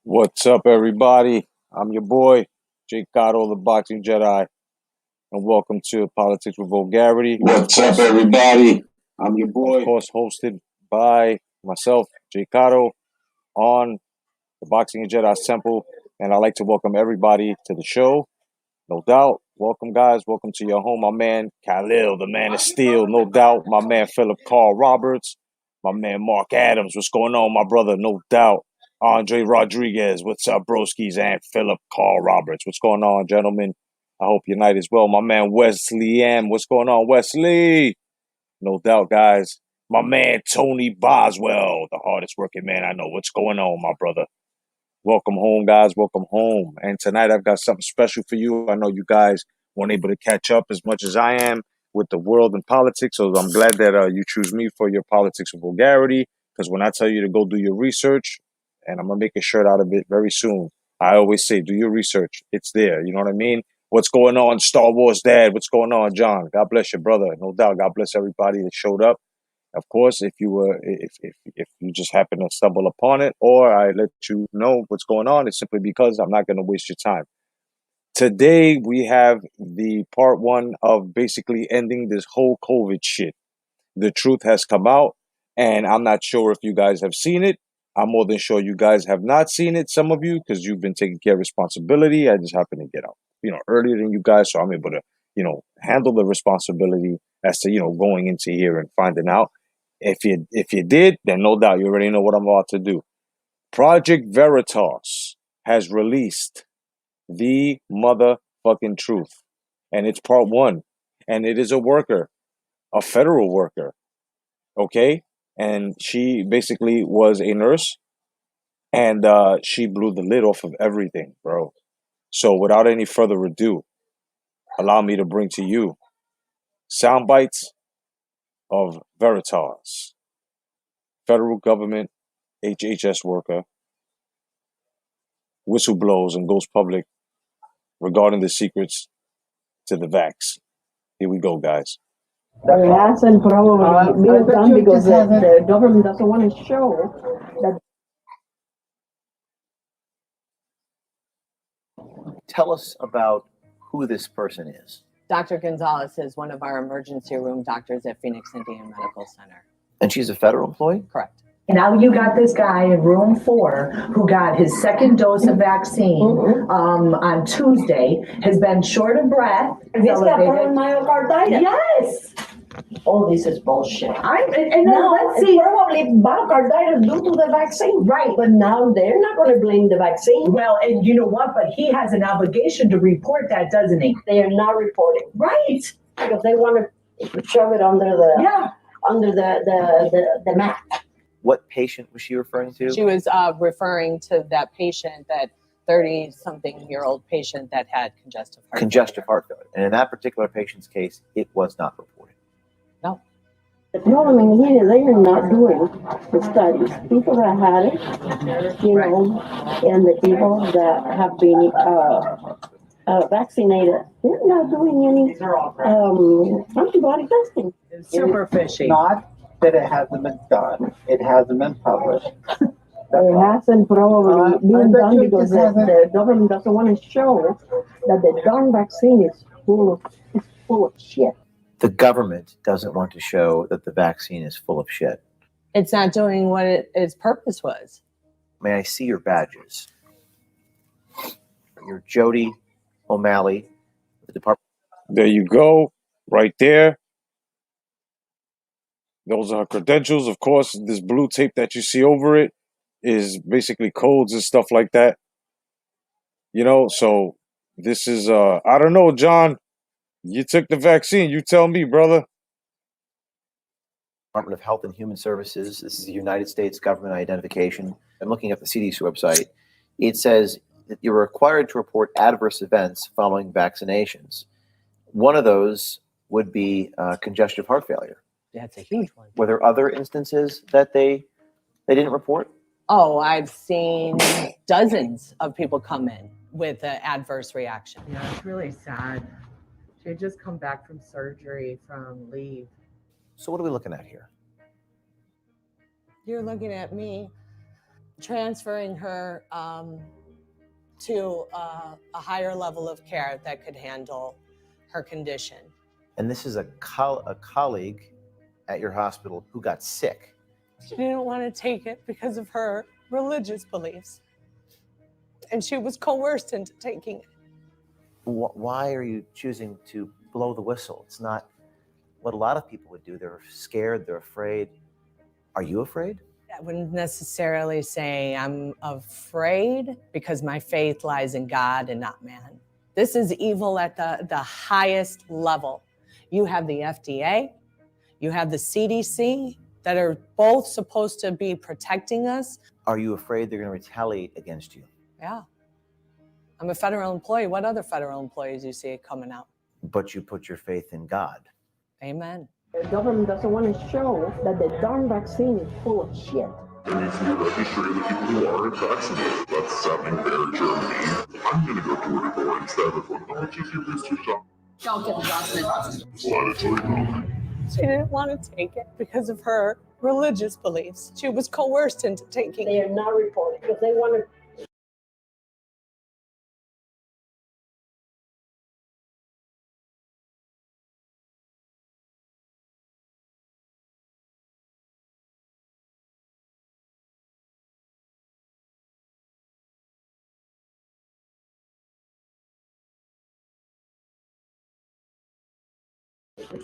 What's up, everybody? I'm your boy, Jake Cotto, the Boxing Jedi, and welcome to Politics with Vulgarity. What's up, everybody? I'm your boy. Of course, hosted by myself, Jake Cotto, on the Boxing Jedi Temple, and I'd like to welcome everybody to the show. No doubt. Welcome, guys. Welcome to your home. My man, Khalil, the man of steel. No doubt. My man, Philip Carl Roberts. My man, Mark Adams. What's going on, my brother? No doubt. Andre Rodriguez. What's up, broskies? And Philip Carl Roberts. What's going on, gentlemen? I hope your night is well. My man, Wesley M. What's going on, Wesley? No doubt, guys. My man, Tony Boswell, the hardest working man I know. What's going on, my brother? Welcome home, guys. Welcome home. And tonight I've got something special for you. I know you guys weren't able to catch up as much as I am with the world and politics. So I'm glad that you choose me for your politics of vulgarity. Because when I tell you to go do your research, and I'm going to make a shirt out of it very soon, I always say, do your research. It's there. You know what I mean? What's going on, Star Wars Dad? What's going on, John? God bless your brother. No doubt. God bless everybody that showed up. Of course, if you just happen to stumble upon it, or I let you know what's going on, it's simply because I'm not going to waste your time. Today, we have the part one of basically ending this whole COVID shit. The truth has come out, and I'm not sure if you guys have seen it. I'm more than sure you guys have not seen it, some of you, because you've been taking care of responsibility. I just happen to get out, earlier than you guys, so I'm able to, handle the responsibility as to, going into here and finding out. If you did, then no doubt you already know what I'm about to do. Project Veritas has released the motherfucking truth. And it's part one. And it is a worker, a federal worker. Okay? And she basically was a nurse. And she blew the lid off of everything, bro. So without any further ado, allow me to bring to you sound bites of Veritas. Federal government HHS worker whistleblows and goes public regarding the secrets to the vax. Here we go, guys. It hasn't probably been done because the government doesn't want to show that. Tell us about who this person is. Dr. Gonzalez is one of our emergency room doctors at Phoenix Indian Medical Center. And she's a federal employee? Correct. Now you got this guy in room 4 who got his second dose of vaccine on Tuesday, has been short of breath. He's got myocarditis. Yes. Oh, this is bullshit. Let's see. Probably myocarditis due to the vaccine. Right. But now they're not going to blame the vaccine. Well, and you know what? But he has an obligation to report that, doesn't he? They are not reporting. Right. Because they want to shove it under the mat. What patient was she referring to? She was referring to that patient, that 30-something-year-old patient that had congestive heart failure. And in that particular patient's case, it was not reported. No. No, I mean, here they are not doing the studies. People that had it, you know, and the people that have been vaccinated, they're not doing any antibody testing. It's super fishy. Not that it hasn't been done. It hasn't been published. It hasn't probably been done because the government doesn't want to show that the darn vaccine is full of shit. The government doesn't want to show that the vaccine is full of shit. It's not doing what its purpose was. May I see your badges? You're Jody O'Malley, the department. There you go, right there. Those are her credentials. Of course, this blue tape that you see over it is basically codes and stuff like that. You know, so this is, I don't know, John. You took the vaccine. You tell me, brother. Department of Health and Human Services. This is the United States government identification. I'm looking at the CDC website. It says that you're required to report adverse events following vaccinations. One of those would be congestive heart failure. That's a huge one. Were there other instances that they didn't report? Oh, I've seen dozens of people come in with an adverse reaction. Yeah, it's really sad. She had just come back from surgery, from leave. So what are we looking at here? You're looking at me transferring her to a higher level of care that could handle her condition. And this is a colleague at your hospital who got sick. She didn't want to take it because of her religious beliefs. And she was coerced into taking it. Why are you choosing to blow the whistle? It's not what a lot of people would do. They're scared, they're afraid. Are you afraid? I wouldn't necessarily say I'm afraid, because my faith lies in God and not man. This is evil at the highest level. You have the FDA, you have the CDC that are both supposed to be protecting us. Are you afraid they're going to retaliate against you? Yeah. I'm a federal employee. What other federal employees you see coming out? But you put your faith in God. Amen. The government doesn't want to show that the darn vaccine is full of shit. There needs to be a registry of the people who aren't vaccinated. That's happening there in Germany. I'm going to go door to door instead of going, oh, just your booster shot. Don't get the Johnson. Planetary milk. She didn't want to take it because of her religious beliefs. She was coerced into taking They it. are not reporting because they want to.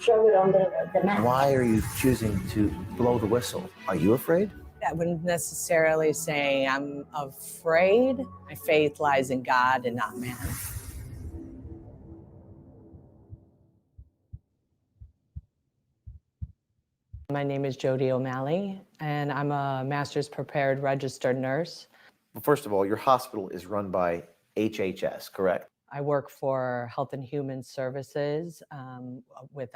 Show it on the map. Why are you choosing to blow the whistle? Are you afraid? I wouldn't necessarily say I'm afraid. My faith lies in God and not man. My name is Jody O'Malley, and I'm a master's prepared registered nurse. Well, first of all, your hospital is run by HHS, correct? I work for Health and Human Services with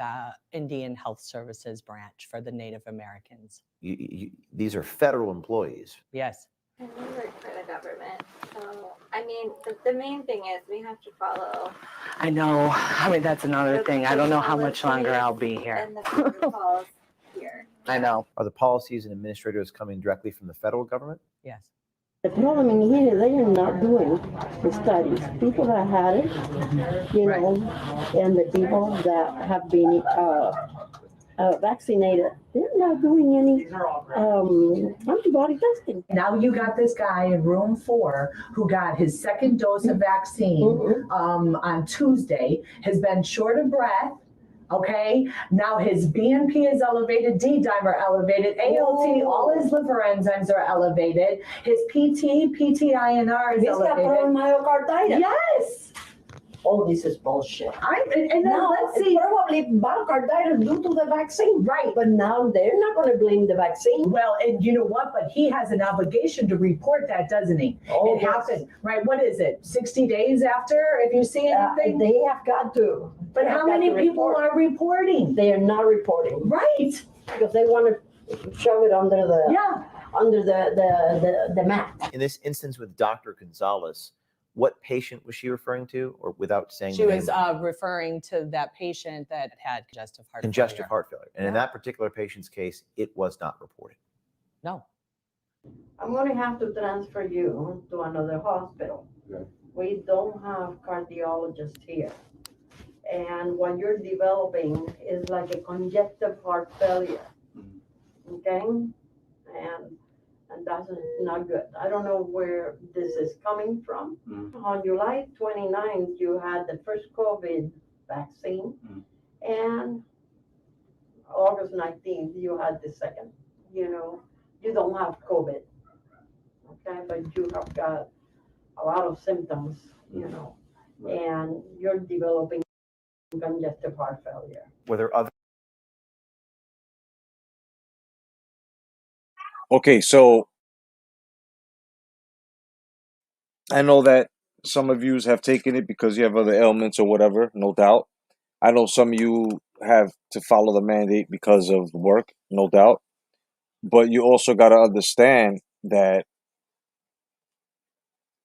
Indian Health Services branch for the Native Americans. These are federal employees. Yes. And we work for the government. So, I mean, the main thing is we have to follow. I know. I mean, that's another thing. I don't know how much longer I'll be here. And the protocols here. I know. Are the policies and administrators coming directly from the federal government? Yes. The problem in here, they are not doing the studies. People that had it, you know, and the people that have been vaccinated, they're not doing any antibody testing. Now you got this guy in room 4 who got his second dose of vaccine on Tuesday, has been short of breath. Okay, now his BNP is elevated, D-dimer elevated, ALT, all his liver enzymes are elevated. His PT, PTINR is elevated. He's got myocarditis. Yes. oh, this is bullshit. And then Now, let's see. probably myocarditis due to the vaccine. Right. But now they're not going to blame the vaccine. Well, and you know what? But he has an obligation to report that, doesn't he? Oh, it yes. happened, right? What is it? 60 days after, if you see anything? They have got to. But how many people are reporting? They are not reporting. Right. Because they want to shove it under the mat. In this instance with Dr. Gonzalez, what patient was she referring to, or without saying? She was referring to that patient that had congestive heart failure. And in that particular patient's case, it was not reported. No. I'm going to have to transfer you to another hospital. Okay. We don't have cardiologists here. And what you're developing is like a congestive heart failure. Okay? And that's not good. I don't know where this is coming from. On July 29th, you had the first COVID vaccine. And August 19th, you had the second. You know, you don't have COVID. Okay, but you have got a lot of symptoms, you know, and you're developing congestive heart failure. Were there other? Okay, so I know that some of you have taken it because you have other ailments or whatever, no doubt. I know some of you have to follow the mandate because of work, no doubt. But you also got to understand that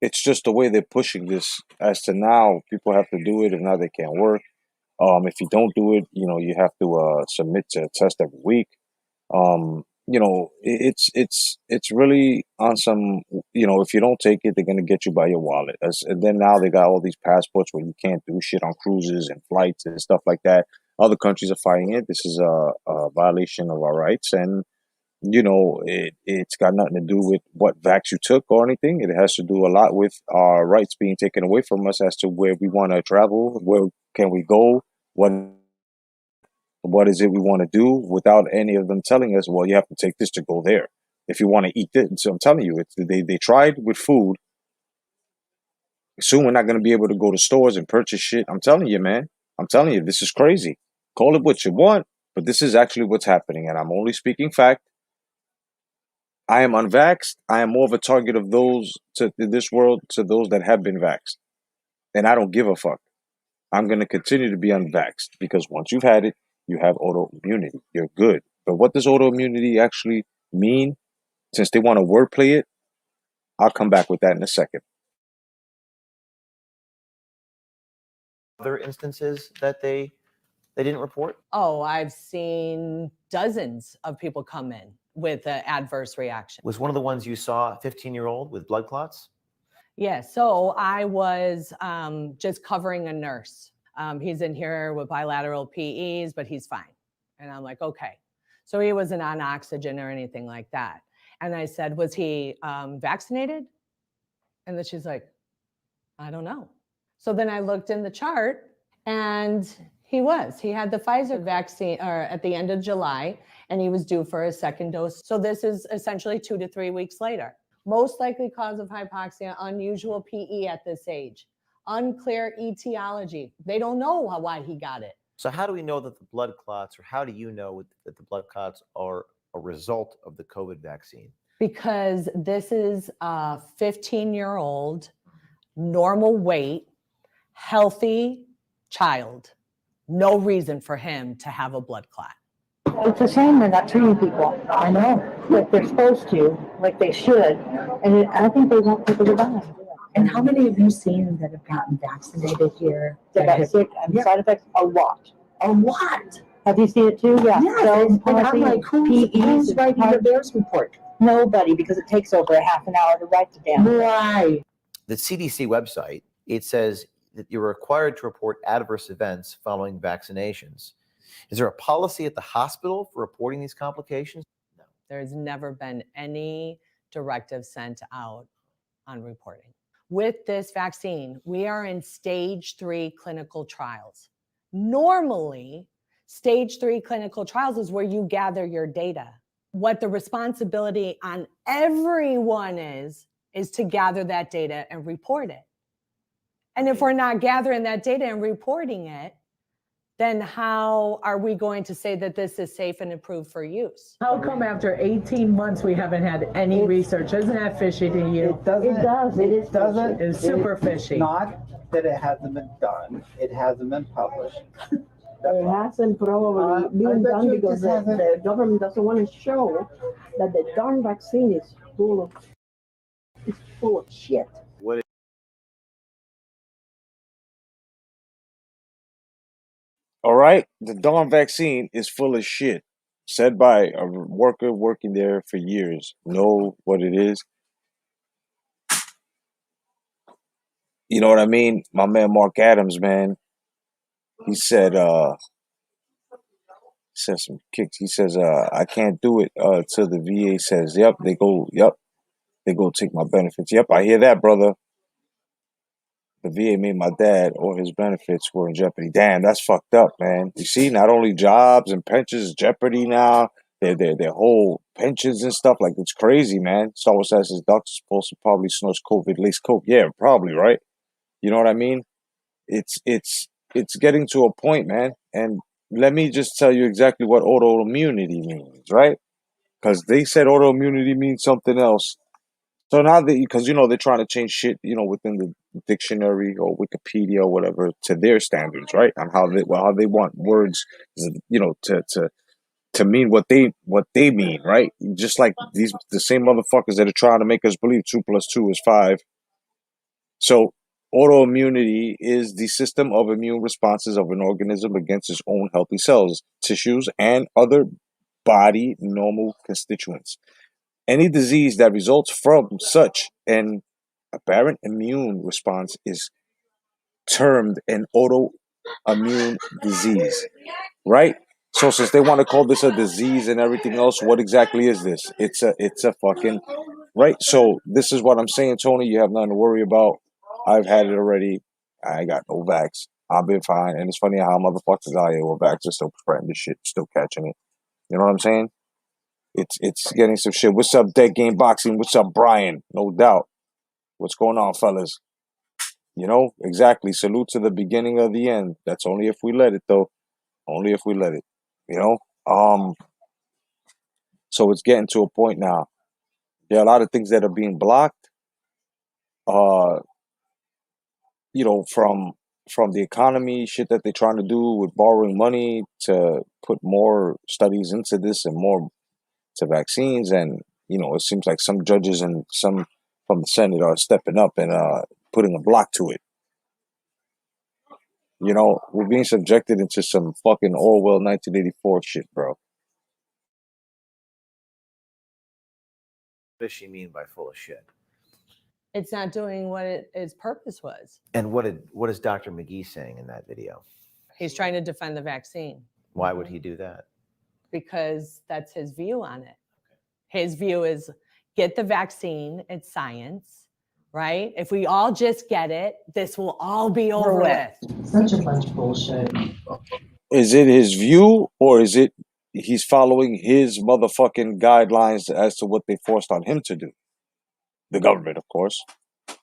it's just the way they're pushing this as to now people have to do it and now they can't work. If you don't do it, you know, you have to submit to a test every week. You know, it's really on some, you know, if you don't take it, they're going to get you by your wallet. And then now they got all these passports where you can't do shit on cruises and flights and stuff like that. Other countries are fighting it. This is a violation of our rights. And, you know, it's got nothing to do with what vax you took or anything. It has to do a lot with our rights being taken away from us as to where we want to travel, where can we go, what is it we want to do, without any of them telling us, well, you have to take this to go there. If you want to eat this. So I'm telling you, they tried with food. Soon we're not going to be able to go to stores and purchase shit. I'm telling you, man. I'm telling you, this is crazy. Call it what you want, but this is actually what's happening. And I'm only speaking fact. I am unvaxxed. I am more of a target of those in this world to those that have been vaxxed. And I don't give a fuck. I'm going to continue to be unvaxxed because once you've had it, you have autoimmunity. You're good. But what does autoimmunity actually mean? Since they want to wordplay it, I'll come back with that in a second. Other instances that they didn't report? Oh, I've seen dozens of people come in with an adverse reaction. Was one of the ones you saw a 15-year-old with blood clots? Yeah, so I was just covering a nurse. He's in here with bilateral PEs, but he's fine. And I'm like, okay. So he wasn't on oxygen or anything like that. And I said, was he vaccinated? And then she's like, I don't know. So then I looked in the chart and he had the Pfizer vaccine at the end of July, and he was due for a second dose. So this is essentially 2 to 3 weeks later. Most likely cause of hypoxia, unusual PE at this age. Unclear etiology. They don't know why he got it. So how do we know that the blood clots, or how do you know that the blood clots are a result of the COVID vaccine? Because this is a 15-year-old, normal weight, healthy child. No reason for him to have a blood clot. It's a shame they're not treating people. I know, but they're supposed to, like they should. And I think they want people to die. And how many have you seen that have gotten vaccinated here? That got sick and side effects? A lot. A lot. Have you seen it too? Yeah. Yes. And I'm like, who's writing the VAERS report? Nobody, because it takes over a half an hour to write the damn. Right. The CDC website, it says that you're required to report adverse events following vaccinations. Is there a policy at the hospital for reporting these complications? No. There's never been any directive sent out on reporting. With this vaccine, we are in stage 3 clinical trials. Normally, stage 3 clinical trials is where you gather your data. What the responsibility on everyone is to gather that data and report it. And if we're not gathering that data and reporting it, then how are we going to say that this is safe and approved for use? How come after 18 months we haven't had any research? Isn't that fishy to you? It doesn't. It does. It is doesn't. It's super fishy. Not that it hasn't been done. It hasn't been published. It hasn't probably I been bet done you it because just hasn't. the government doesn't want to show that the darn vaccine is full of shit. What All right, the Dawn vaccine is full of shit. Said by a worker working there for years. Know what it is? You know what I mean? My man Mark Adams, man. He said some kicks. He says, I can't do it till the VA says, yep, they go take my benefits. Yep, I hear that, brother. The VA made my dad or his benefits were in jeopardy. Damn, that's fucked up, man. You see, not only jobs and pensions jeopardy now, their whole pensions and stuff. Like, it's crazy, man. Star Wars says his duck's supposed to probably snort COVID, lace coke. Yeah, probably, right? You know what I mean? It's getting to a point, man. And let me just tell you exactly what autoimmunity means, right? Because they said autoimmunity means something else. So now that, because they're trying to change shit, within the dictionary or Wikipedia or whatever to their standards, right? On how they want words, to mean what they mean, right? Just like the same motherfuckers that are trying to make us believe 2 + 2 is 5. So autoimmunity is the system of immune responses of an organism against its own healthy cells, tissues, and other body normal constituents. Any disease that results from such an apparent immune response is termed an autoimmune disease, right? So since they want to call this a disease and everything else, what exactly is this? It's a fucking, right? So this is what I'm saying, Tony. You have nothing to worry about. I've had it already. I got no vax. I've been fine. And it's funny how motherfuckers out here with vax are still spreading this shit, still catching it. You know what I'm saying? It's getting some shit. What's up, Dead Game Boxing? What's up, Brian? No doubt. What's going on, fellas? Exactly. Salute to the beginning of the end. That's only if we let it, though. Only if we let it. So it's getting to a point now. There are a lot of things that are being blocked. From the economy, shit that they're trying to do with borrowing money to put more studies into this and more to vaccines. And, it seems like some judges and some from the Senate are stepping up and putting a block to it. We're being subjected into some fucking Orwell 1984 shit, bro. does she mean by full of shit? It's not doing what its purpose was. And what is Dr. McGee saying in that video? He's trying to defend the vaccine. Why would he do that? Because that's his view on it. His view is get the vaccine, it's science, right? If we all just get it, this will all be over with. Such a bunch of bullshit. Is it his view, or is it he's following his motherfucking guidelines as to what they forced on him to do? The government, of course.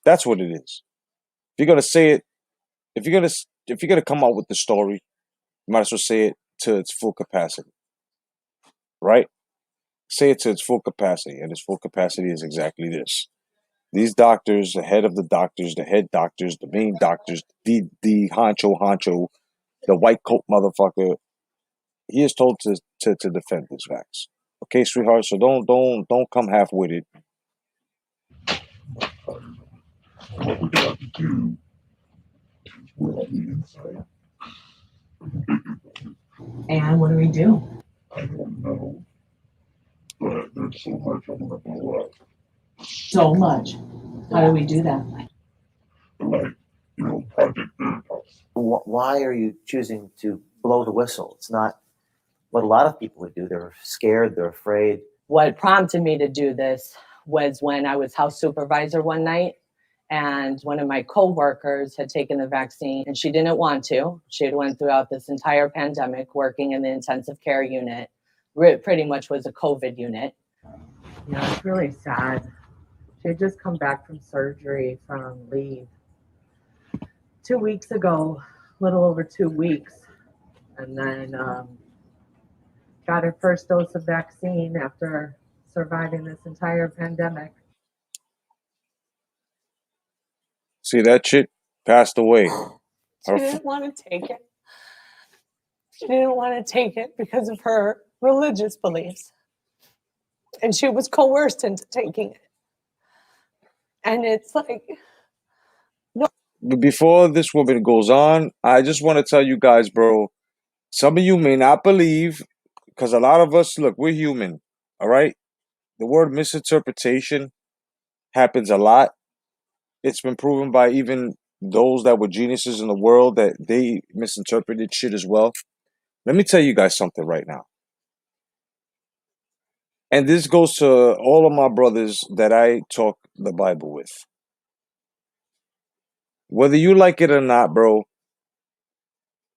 That's what it is. If you're gonna say it, if you're gonna come out with the story, you might as well say it to its full capacity. Right? Say it to its full capacity, and its full capacity is exactly this. These doctors, the head of the doctors, the head doctors, the main doctors, the honcho, the white coat motherfucker, he is told to defend this vax. Okay, sweetheart. So don't come half-witted. What we got to do is we're on the inside. And what do we do? I don't know, but there's so much I want to blow up. So much. How do we do that? Like, Project Veritas. Why are you choosing to blow the whistle? It's not what a lot of people would do. They're scared, they're afraid. What prompted me to do this was when I was house supervisor one night, and one of my coworkers had taken the vaccine and she didn't want to. She had went throughout this entire pandemic working in the intensive care unit. It pretty much was a COVID unit. Yeah, it's really sad. She had just come back from surgery, from leave. 2 weeks ago, a little over 2 weeks, and then got her first dose of vaccine after surviving this entire pandemic. See, that chick passed away. She didn't want to take it. She didn't want to take it because of her religious beliefs. And she was coerced into taking it. And it's like, no. But before this woman goes on, I just want to tell you guys, bro, some of you may not believe, because a lot of us, look, we're human, all right? The word misinterpretation happens a lot. It's been proven by even those that were geniuses in the world that they misinterpreted shit as well. Let me tell you guys something right now. And this goes to all of my brothers that I talk the Bible with. Whether you like it or not, bro,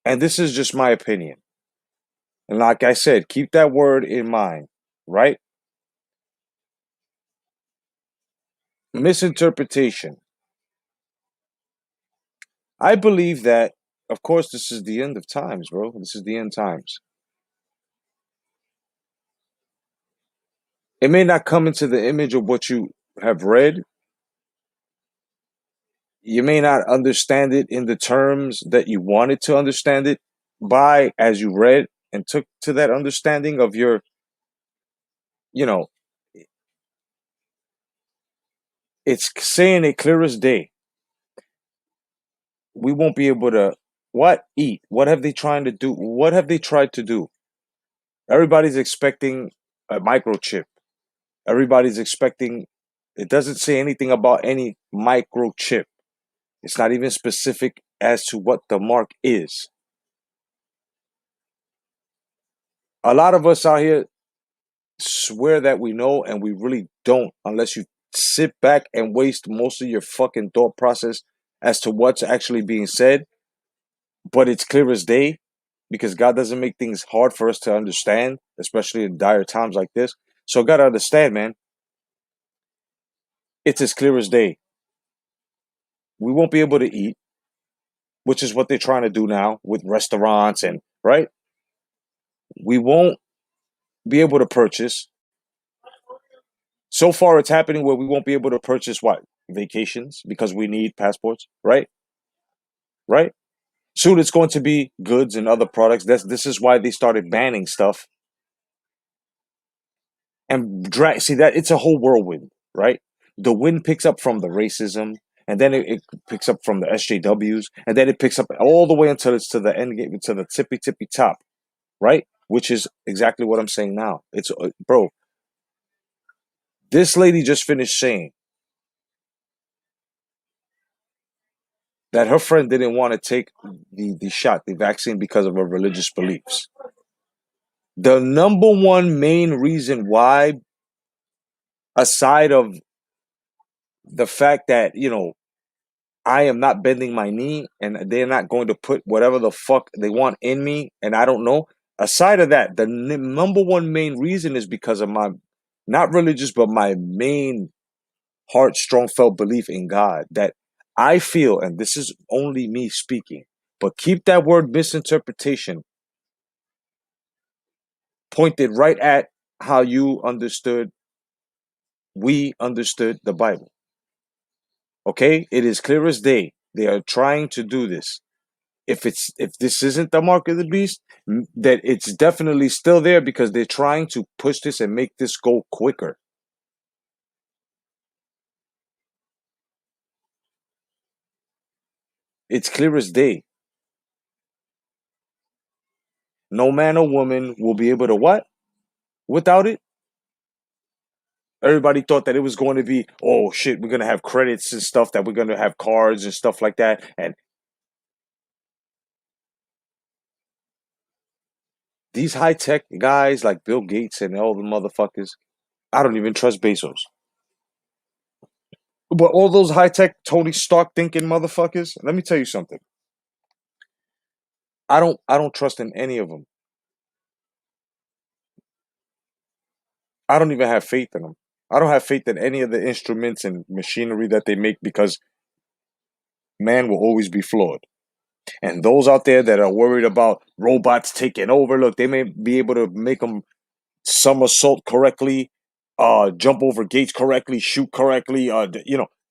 and this is just my opinion. And like I said, keep that word in mind, right? Misinterpretation. I believe that, of course, this is the end of times, bro. This is the end times. It may not come into the image of what you have read. You may not understand it in the terms that you wanted to understand it by as you read and took to that understanding of your, you know, it's saying it clear as day. We won't be able to eat. What have they trying to do? What have they tried to do? Everybody's expecting a microchip. Everybody's expecting, it doesn't say anything about any microchip. It's not even specific as to what the mark is. A lot of us out here swear that we know, and we really don't, unless you sit back and waste most of your fucking thought process as to what's actually being said. But it's clear as day, because God doesn't make things hard for us to understand, especially in dire times like this. So gotta understand, man, it's as clear as day. We won't be able to eat, which is what they're trying to do now with restaurants and, right? We won't be able to purchase. So far, it's happening where we won't be able to purchase what? Vacations, because we need passports, right? Right? Soon it's going to be goods and other products. This is why they started banning stuff. And see that it's a whole whirlwind, right? The wind picks up from the racism, and then it picks up from the SJWs, and then it picks up all the way until it's to the end game, to the tippy top, right? Which is exactly what I'm saying now. It's bro. This lady just finished saying that her friend didn't want to take the shot, the vaccine, because of her religious beliefs. The number one main reason why, aside of the fact that, I am not bending my knee and they're not going to put whatever the fuck they want in me, and I don't know. Aside of that, the number one main reason is because of my, not religious, but my main heart, strong felt belief in God, that I feel, and this is only me speaking, but keep that word misinterpretation pointed right at how we understood the Bible. Okay? It is clear as day. They are trying to do this. If this isn't the mark of the beast, that it's definitely still there, because they're trying to push this and make this go quicker. It's clear as day. No man or woman will be able to what? Without it? Everybody thought that it was going to be, oh shit, we're going to have credits and stuff, that we're going to have cards and stuff like that. And these high-tech guys like Bill Gates and all the motherfuckers, I don't even trust Bezos. But all those high-tech Tony Stark thinking motherfuckers, let me tell you something. I don't trust in any of them. I don't even have faith in them. I don't have faith in any of the instruments and machinery that they make, because Man will always be flawed. And those out there that are worried about robots taking over, look, they may be able to make them somersault correctly, jump over gates correctly, shoot correctly.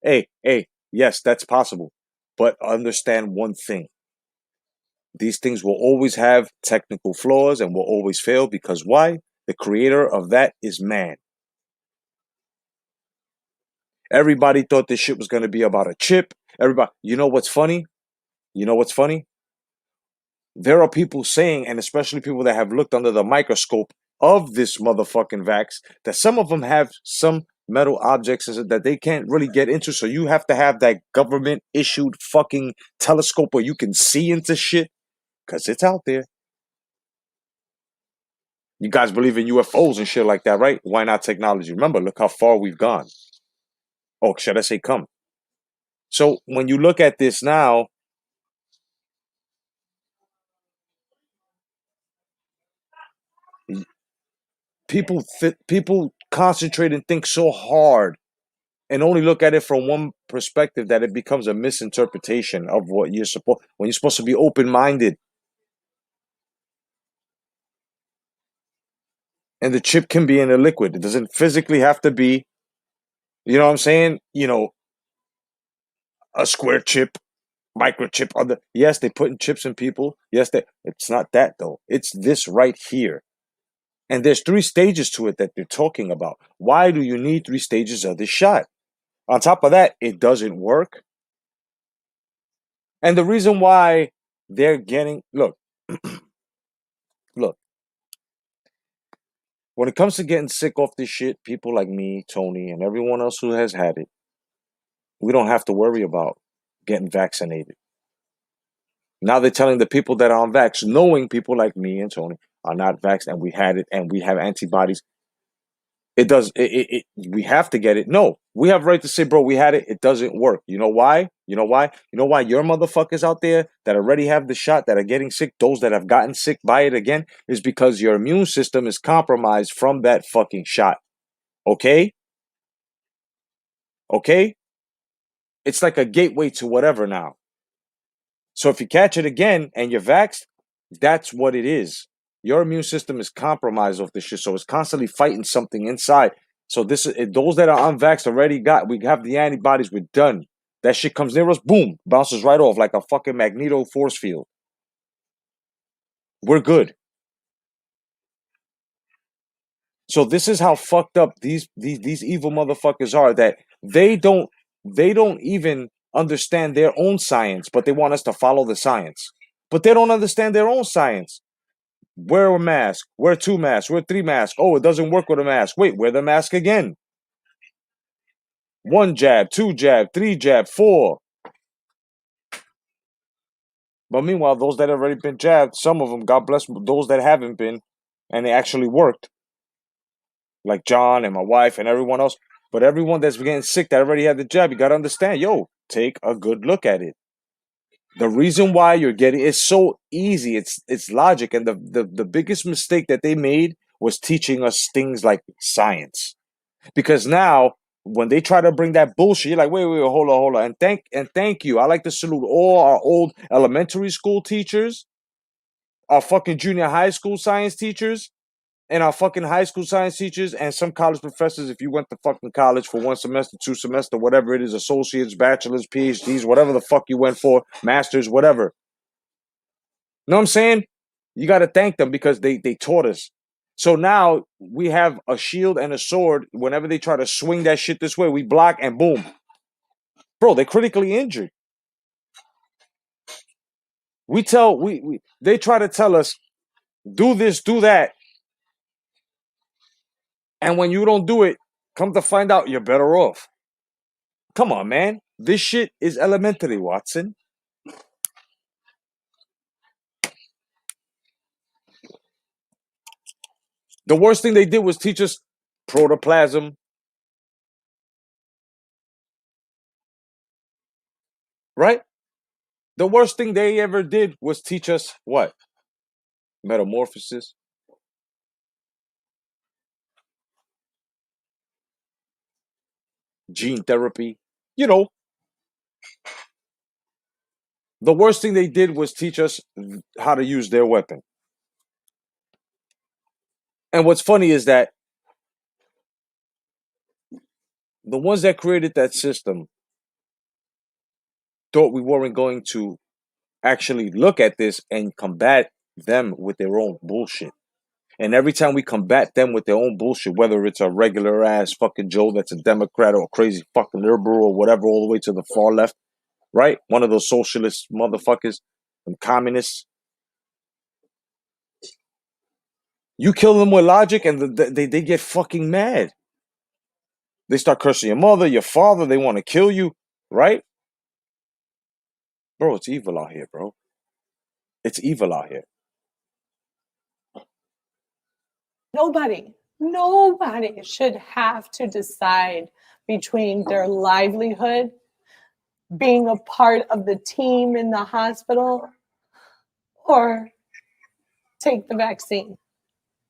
Hey, yes, that's possible. But understand one thing. These things will always have technical flaws and will always fail because why? The creator of that is man. Everybody thought this shit was going to be about a chip. Everybody, you know what's funny? You know what's funny? There are people saying, and especially people that have looked under the microscope of this motherfucking vax, that some of them have some metal objects that they can't really get into. So you have to have that government issued fucking telescope where you can see into shit because it's out there. You guys believe in UFOs and shit like that, right? Why not technology? Remember, look how far we've gone. Oh, should I say come? So when you look at this now, people concentrate and think so hard and only look at it from one perspective that it becomes a misinterpretation of what you're supposed when you're supposed to be open-minded. And the chip can be in a liquid. It doesn't physically have to be, you know what I'm saying? A square chip, microchip. Yes, they put in chips in people. Yes, it's not that though. It's this right here. And there's 3 stages to it that they're talking about. Why do you need 3 stages of this shot? On top of that, it doesn't work. And the reason why they're getting, look, when it comes to getting sick off this shit, people like me, Tony, and everyone else who has had it, we don't have to worry about getting vaccinated. Now they're telling the people that are on vax, knowing people like me and Tony are not vaxxed and we had it and we have antibodies. We have to get it. No, we have right to say, bro, we had it. It doesn't work. You know why? You know why? You know why your motherfuckers out there that already have the shot, that are getting sick, those that have gotten sick by it again, is because your immune system is compromised from that fucking shot. Okay? Okay? It's like a gateway to whatever now. So if you catch it again and you're vaxxed, that's what it is. Your immune system is compromised off this shit, so it's constantly fighting something inside. So those that are unvaxxed already we have the antibodies, we're done. That shit comes near us, boom, bounces right off like a fucking magneto force field. We're good. So this is how fucked up these evil motherfuckers are, that they don't even understand their own science, but they want us to follow the science. But they don't understand their own science. Wear a mask, wear 2 masks, wear 3 masks. Oh, it doesn't work with a mask. Wait, wear the mask again. 1 jab, 2 jab, 3 jab, 4. But meanwhile, those that have already been jabbed, some of them, God bless those that haven't been, and it actually worked. Like John and my wife and everyone else. But everyone that's getting sick that already had the jab, you got to understand, take a good look at it. The reason why you're getting it's so easy, it's logic. And the biggest mistake that they made was teaching us things like science. Because now when they try to bring that bullshit, you're like, wait, hold on. And thank you. I like to salute all our old elementary school teachers, our fucking junior high school science teachers, and our fucking high school science teachers, and some college professors. If you went to fucking college for 1 semester, 2 semester, whatever it is, associates, bachelors, PhDs, whatever the fuck you went for, masters, whatever. Know what I'm saying? You got to thank them because they taught us. So now we have a shield and a sword. Whenever they try to swing that shit this way, we block and boom. Bro, they're critically injured. They try to tell us, do this, do that. And when you don't do it, come to find out you're better off. Come on, man. This shit is elementary, Watson. The worst thing they did was teach us protoplasm. Right? The worst thing they ever did was teach us what? Metamorphosis. Gene therapy. The worst thing they did was teach us how to use their weapon. And what's funny is that the ones that created that system thought we weren't going to actually look at this and combat them with their own bullshit. And every time we combat them with their own bullshit, whether it's a regular ass fucking Joe that's a Democrat or a crazy fucking liberal or whatever, all the way to the far left, right? One of those socialist motherfuckers and communists. You kill them with logic and they get fucking mad. They start cursing your mother, your father. They want to kill you, right? Bro, it's evil out here, bro. It's evil out here. Nobody should have to decide between their livelihood, being a part of the team in the hospital, or take the vaccine.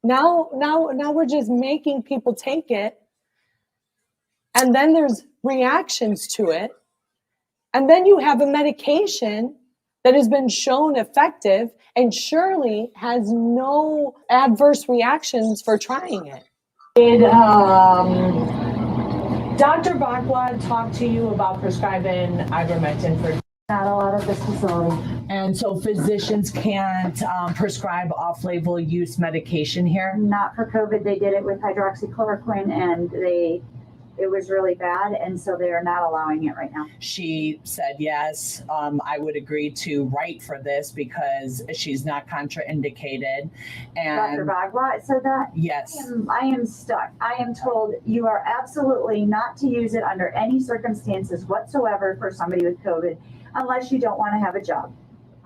Now we're just making people take it. And then there's reactions to it. And then you have a medication that has been shown effective and surely has no adverse reactions for trying it. Did Dr. Bakwa talk to you about prescribing ivermectin for? Not a lot of this facility. And so physicians can't prescribe off-label use medication here? Not for COVID. They did it with hydroxychloroquine and it was really bad, and so they are not allowing it right now. She said, yes, I would agree to write for this because she's not contraindicated. And Dr. Bagwa said that? Yes. I am stuck. I am told you are absolutely not to use it under any circumstances whatsoever for somebody with COVID unless you don't want to have a job.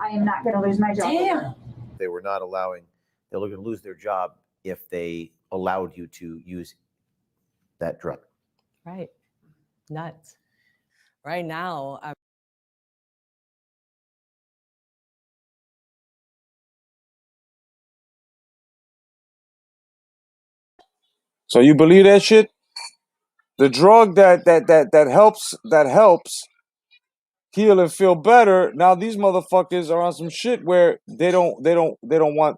I am not going to lose my job. Damn. They were not allowing, they were going to lose their job if they allowed you to use that drug. Right. Nuts. Right now, So you believe that shit? The drug that helps heal and feel better. Now these motherfuckers are on some shit where they don't want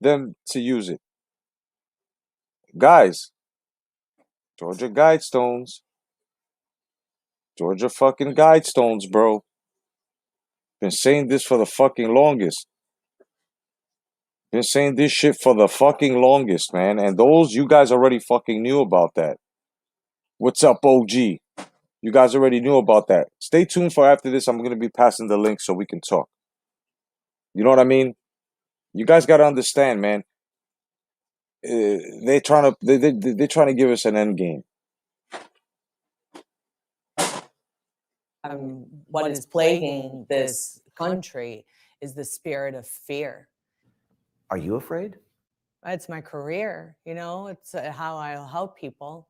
them to use it. Guys, Georgia Guidestones. Georgia fucking Guidestones, bro. Been saying this for the fucking longest. Been saying this shit for the fucking longest, man. And those, you guys already fucking knew about that. What's up, OG? You guys already knew about that. Stay tuned for after this. I'm going to be passing the link so we can talk. You know what I mean? You guys got to understand, man. They're trying to give us an end game. what is plaguing this country is the spirit of fear. Are you afraid? It's my career, you know, it's how I'll help people.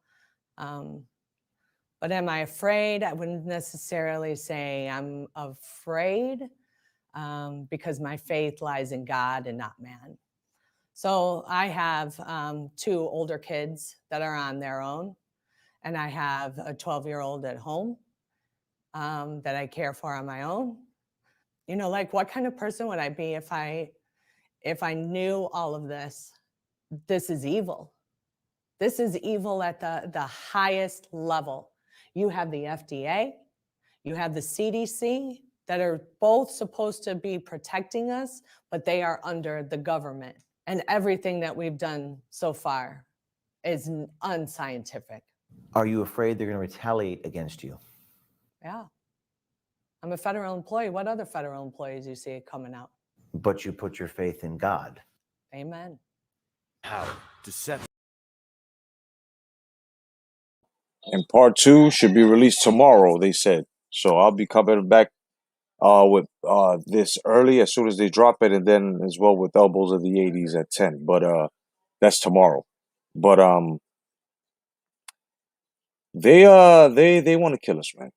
But am I afraid? I wouldn't necessarily say I'm afraid because my faith lies in God and not man. So I have 2 older kids that are on their own, and I have a 12-year-old at home that I care for on my own. You know, like, what kind of person would I be if I knew all of this? This is evil. This is evil at the highest level. You have the FDA, you have the CDC that are both supposed to be protecting us, but they are under the government. And everything that we've done so far is unscientific. Are you afraid they're going to retaliate against you? Yeah. I'm a federal employee. What other federal employees you see coming out? But you put your faith in God. Amen. How deception. And part 2 should be released tomorrow, they said. So I'll be coming back with this early as soon as they drop it, and then as well with Elbows of the 80s at 10. But that's tomorrow. But they want to kill us, man.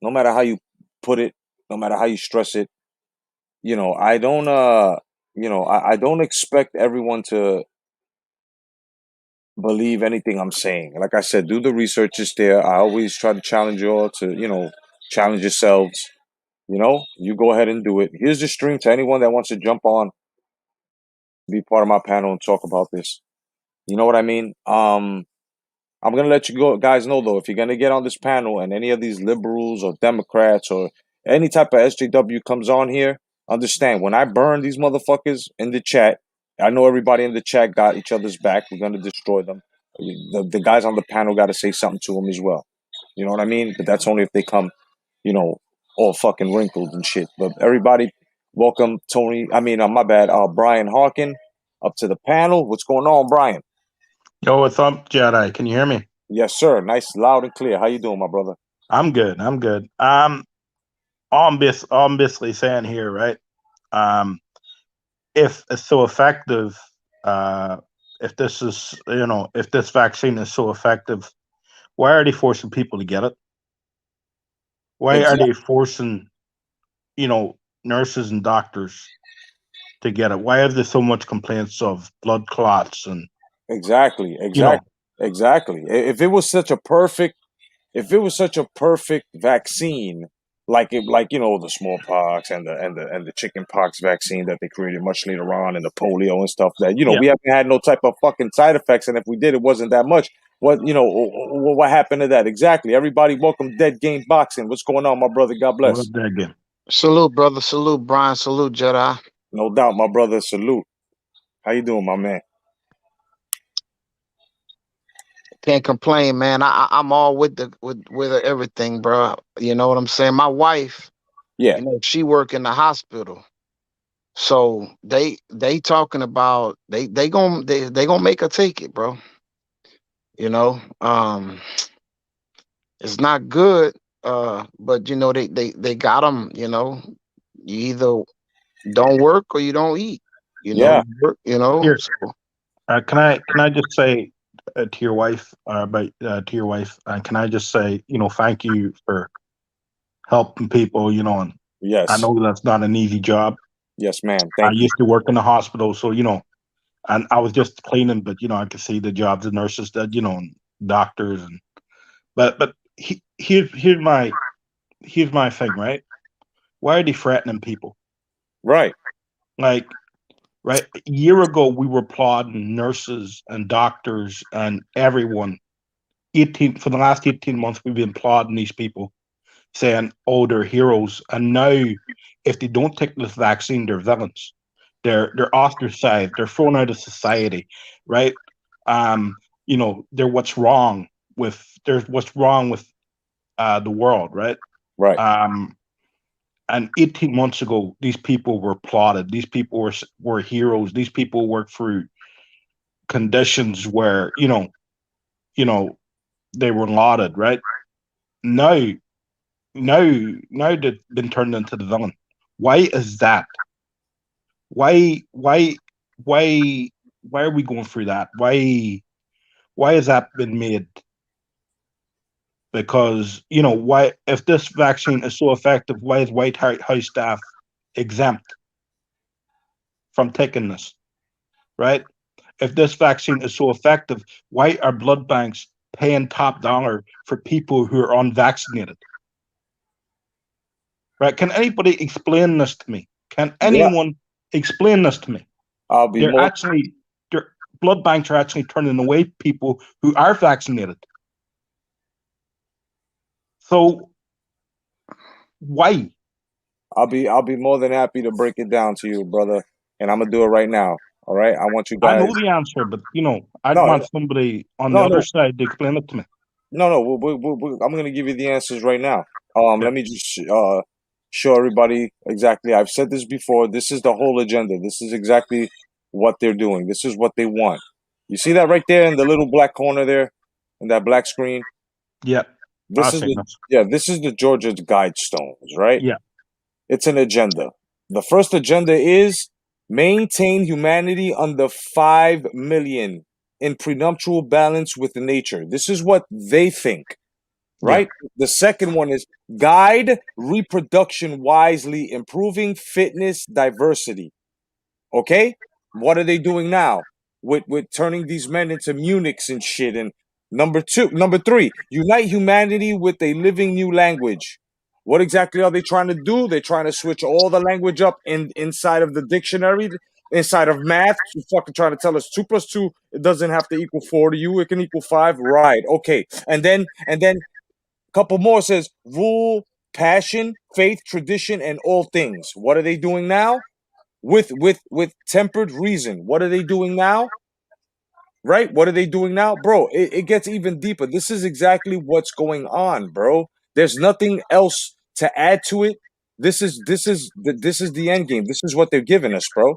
No matter how you put it, no matter how you stress it. You know, I don't I don't expect everyone to believe anything I'm saying. Like I said, do the research. It's there. I always try to challenge you all to, challenge yourselves. you go ahead and do it. Here's the stream to anyone that wants to jump on, be part of my panel and talk about this. You know what I mean? I'm gonna let you guys know though, if you're gonna get on this panel and any of these liberals or Democrats or any type of SJW comes on here, understand when I burn these motherfuckers in the chat, I know everybody in the chat got each other's back. We're gonna destroy them. The guys on the panel got to say something to them as well. You know what I mean? But that's only if they come, all fucking wrinkled and shit. But everybody, welcome Tony. My bad. Brian Harkin up to the panel. What's going on, Brian? Yo, what's up, Jedi? Can you hear me? Yes, sir. Nice, loud and clear. How you doing, my brother? I'm good. All I'm basically saying here, right? If it's so effective, if this vaccine is so effective, why are they forcing people to get it? Why are they forcing, nurses and doctors to get it? Why are there so much complaints of blood clots and exactly. If it was such a perfect vaccine, like the smallpox and the chicken pox vaccine that they created much later on, and the polio and stuff that we haven't had no type of fucking side effects, and if we did, it wasn't that much. What happened to that? Exactly. Everybody, welcome Dead Game Boxing. What's going on, my brother? God bless. Dead Game. Salute, brother. Salute, Brian. Salute, Jedi. No doubt, my brother. Salute. How you doing, my man? Can't complain, man. I'm all with everything, bro. You know what I'm saying? My wife, she work in the hospital, so they talking about they gonna make her take it, bro. It's not good, but they got them. You either don't work or you don't eat. Here, So. Can I just say to your wife, can I just say, thank you for helping people, and yes, I know that's not an easy job. Yes, ma'am. I used to work in the hospital, so and I was just cleaning, but I could see the jobs of nurses that and doctors, but here's my thing, right? Why are they threatening people? Right. Like, right, a year ago we were applauding nurses and doctors and everyone. For the last 18 months we've been applauding these people, saying, oh, they're heroes. And now if they don't take this vaccine, they're villains. They're ostracized, they're thrown out of society, right? They're what's wrong with the world, right? Right. And 18 months ago, these people were applauded. These people were heroes. These people worked through conditions where, they were lauded, right? Now they've been turned into the villain. Why is that? Why are we going through that? Why has that been made? Because, why, if this vaccine is so effective, why is White House staff exempt from taking this, right? If this vaccine is so effective, why are blood banks paying top dollar for people who are unvaccinated? Right? Can anybody explain this to me? Can anyone explain this to me? Blood banks are actually turning away people who are vaccinated. So why? I'll be more than happy to break it down to you, brother, and I'm gonna do it right now. All right, I want you guys. I know the answer, but I want somebody on the other side to explain it to me. No, I'm gonna give you the answers right now. Let me just show everybody exactly. I've said this before. This is the whole agenda. This is exactly what they're doing. This is what they want. You see that right there in the little black corner there, in that black screen? Yeah. This is the Georgia Guidestones, right? Yeah. It's an agenda. The first agenda is maintain humanity under 5 million in prenuptial balance with nature. This is what they think, right? Yeah. The second one is guide reproduction wisely, improving fitness diversity. Okay? What are they doing now with turning these men into eunuchs and shit? And number three, unite humanity with a living new language. What exactly are they trying to do? They're trying to switch all the language up inside of the dictionary, inside of math. You fucking trying to tell us 2 plus 2, it doesn't have to equal 4 to you. It can equal 5. Right. Okay. And then a couple more says rule, passion, faith, tradition, and all things. What are they doing now? With tempered reason. What are they doing now? Right? What are they doing now? Bro, it gets even deeper. This is exactly what's going on, bro. There's nothing else to add to it. This is the end game. This is what they're giving us, bro.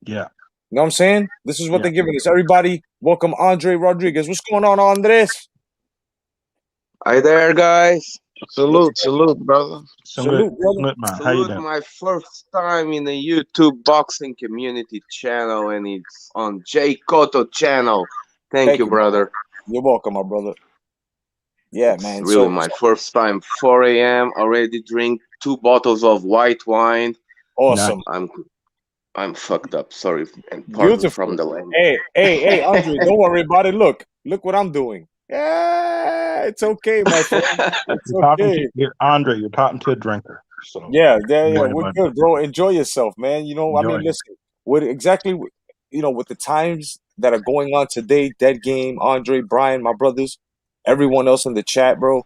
Yeah. You know what I'm saying? This is what they're giving us. Everybody, welcome Andre Rodriguez. What's going on, Andres? Hi there, guys. Salute, salute, brother. Salute, brother. Man. How you Salute doing? my first time in the YouTube boxing community channel, and it's on J Cotto channel. Thank you, brother. You're welcome, my brother. Yeah, It's man. really my first time. 4 a.m. already drink 2 bottles of white wine. Awesome. I'm fucked up. Sorry, and pardon Beautiful. from the language. Hey, Andre, don't worry about it. Look what I'm doing. Yeah, it's okay, my friend. It's okay. Andre, you're talking to a drinker. So Yeah, we're good, bro. Enjoy yourself, man. You know, I mean, listen, with with the times that are going on today, Dead Game, Andre, Brian, my brothers, everyone else in the chat, bro,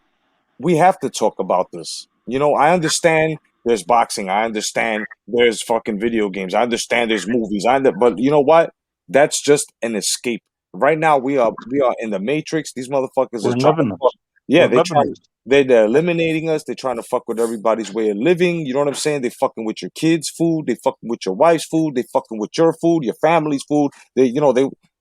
we have to talk about this. You know, I understand there's boxing. I understand there's fucking video games. I understand there's movies. But you know what? That's just an escape. Right now, we are in the matrix. These motherfuckers are trying to fuck. Yeah, they're eliminating us. They're trying to fuck with everybody's way of living. You know what I'm saying? They fucking with your kids' food. They fucking with your wife's food. They fucking with your food, your family's food.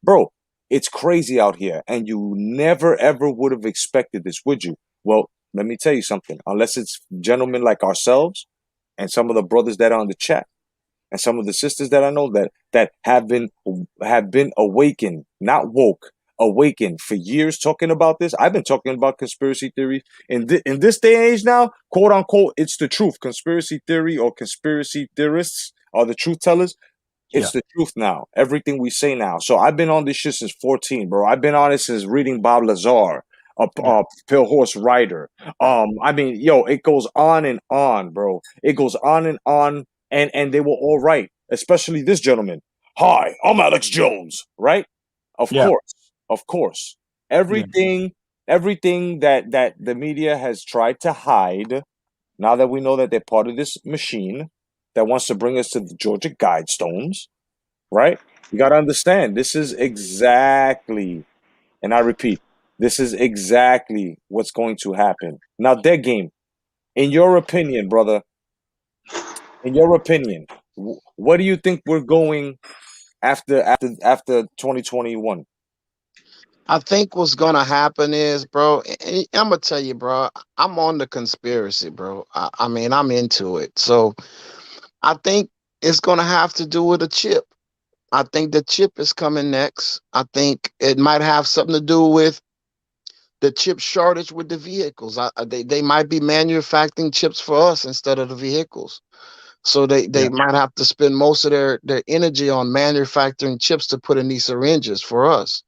Bro, it's crazy out here. And you never, ever would have expected this, would you? Well, let me tell you something. Unless it's gentlemen like ourselves and some of the brothers that are on the chat and some of the sisters that I know that have been awakened, not woke, awakened for years talking about this. I've been talking about conspiracy theory in this day and age now, quote unquote, it's the truth. Conspiracy theory or conspiracy theorists are the truth tellers. It's the truth now. Everything we say now. So I've been on this shit since 14, bro. I've been on it since reading Bob Lazar, a Pale Horse Rider. I mean, it goes on and on, bro. It goes on and on, and they were all right, especially this gentleman. Hi, I'm Alex Jones, right? Of course. Everything that the media has tried to hide, now that we know that they're part of this machine that wants to bring us to the Georgia Guidestones, right? You got to understand, this is exactly, and I repeat, this is exactly what's going to happen. Now, Dead Game, in your opinion, brother, what do you think we're going after 2021? I think what's gonna happen is, bro, I'm gonna tell you, bro, I'm on the conspiracy, bro. I mean, I'm into it. So I think it's gonna have to do with a chip. I think the chip is coming next. I think it might have something to do with the chip shortage with the vehicles. They might be manufacturing chips for us instead of the vehicles. So they might have to spend most of their energy on manufacturing chips to put in these syringes for us.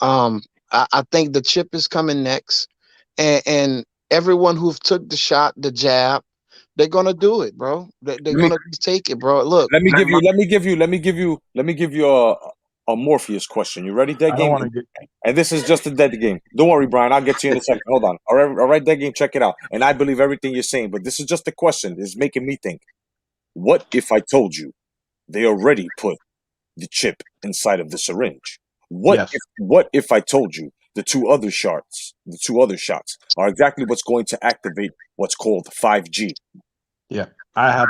I think the chip is coming next, and everyone who've took the shot, the jab, they're gonna do it, bro. They're gonna take it, bro. Look, let me give you a Morpheus question. You ready, Dead Game? And this is just a Dead Game. Don't worry, Brian. I'll get to you in a second. Hold on. All right, Dead Game. Check it out. And I believe everything you're saying, but this is just a question. It's making me think. What if I told you they already put the chip inside of the syringe? What if I told you the two other shots are exactly what's going to activate what's called 5G? Yeah, I had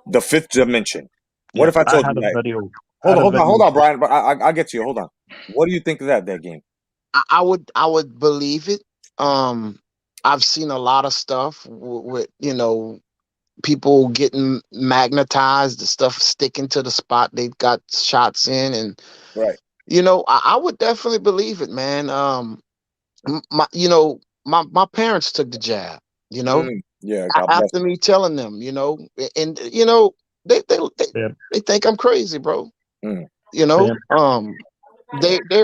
the fifth dimension. What if I told you that? Hold on, Brian. I'll get to you. Hold on. What do you think of that Game? I would believe it. I've seen a lot of stuff with people getting magnetized, the stuff sticking to the spot they got shots in, and I would definitely believe it, man. My parents took the jab, after me telling them, and they think I'm crazy, bro. They're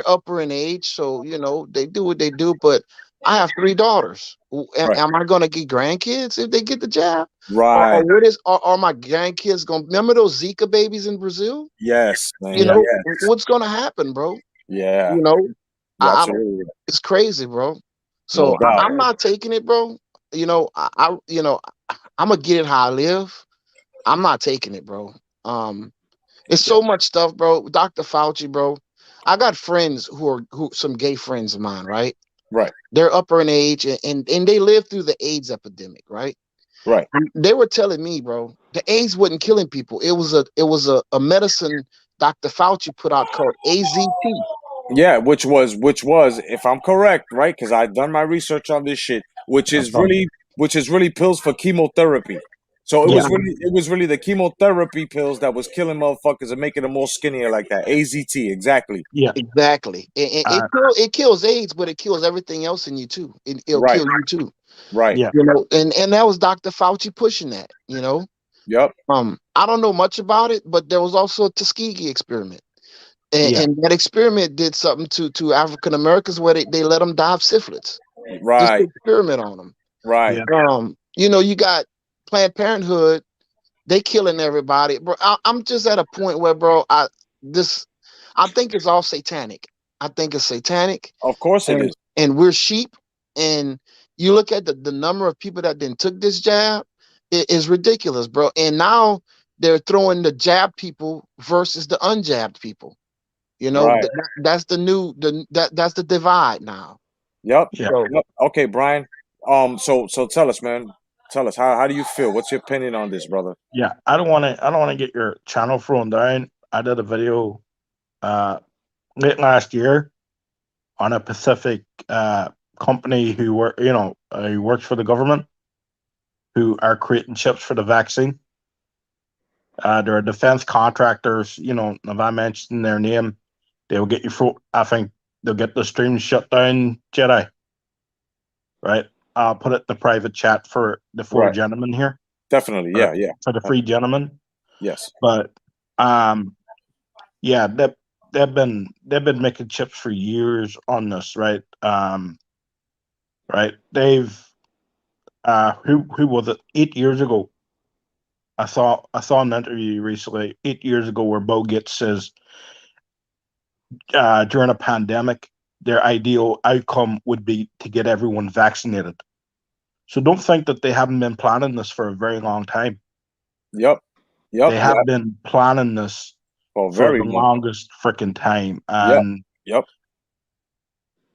upper in age, so they do what they do, but I have 3 daughters. Right. Am I going to get grandkids if they get the jab? Right. Are my grandkids going to remember those Zika babies in Brazil? Yes, man. You know, Yes. what's going to happen, bro? Yeah. You know, You're I don't, absolutely right. it's crazy, bro. No So doubt. I'm not taking it, bro. You know, I'm gonna get it how I live. I'm not taking it, bro. It's so much stuff, bro. Dr. Fauci, bro. I got friends who some gay friends of mine, right? Right. They're upper in age and they lived through the AIDS epidemic, right? Right. And they were telling me, bro, the AIDS wasn't killing people. It was a medicine Dr. Fauci put out called AZT. Yeah, which was, if I'm correct, right? Because I've done my research on this shit, which is really pills for chemotherapy. So it was really the chemotherapy pills that was killing motherfuckers and making them more skinnier like that. AZT, exactly. Yeah, exactly. It kills AIDS, but it kills everything else in you too. It'll Right. kill you too. Right. Yeah. You know, and that was Dr. Fauci pushing that. You know. Yep. I don't know much about it, but there was also a Tuskegee experiment. And that experiment did something to African Americans where they let them die of syphilis. Right. Just to experiment on them. Right. You know, you got Planned Parenthood, they killing everybody. Bro, I'm just at a point where, bro, I think it's all satanic. I think it's satanic. Of course it is. And we're sheep. And you look at the number of people that then took this jab, it is ridiculous, bro. And now they're throwing the jab people versus the unjabbed people. You know, Right. that's that's the divide now. Yep. Yeah. Yep. Okay, Brian. So tell us, man. Tell us how do you feel? What's your opinion on this, brother? Yeah, I don't want to get your channel thrown down. I did a video late last year on a Pacific company who works for the government, who are creating chips for the vaccine. They're defense contractors. You know, if I mention their name, they'll get you through. I think they'll get the stream shut down, Jedi. Right? I'll put it in the private chat for the 4 gentlemen here. Definitely, yeah. For the 3 gentlemen. Yes. But yeah, they've been making chips for years on this, right? Right. They've who was it? 8 years ago. I saw an interview recently, 8 years ago, where Bill Gates says during a pandemic, their ideal outcome would be to get everyone vaccinated. So don't think that they haven't been planning this for a very long time. Yep. They have been planning this for the longest freaking time. And Yep.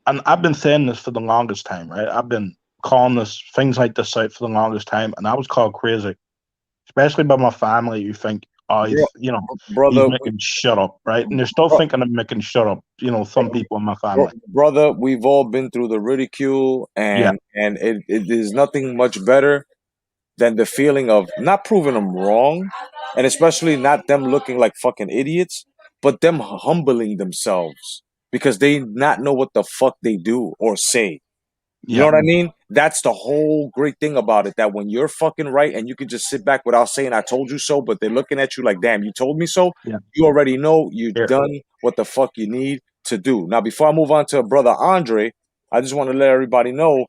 And I've been saying this for the longest time, right? I've been calling things like this out for the longest time, and I was called crazy, especially by my family. You think, oh, he's making shut up, right? And they're still thinking I'm making shut up. You know, some people in my family. Brother, we've all been through the ridicule, and it is nothing much better than the feeling of not proving them wrong, and especially not them looking like fucking idiots, but them humbling themselves because they not know what the fuck they do or say. You know what I mean? That's the whole great thing about it, that when you're fucking right and you can just sit back without saying I told you so, but they're looking at you like, damn, you told me so. You already know you've done what the fuck you need to do. Now, before I move on to brother Andre, I just want to let everybody know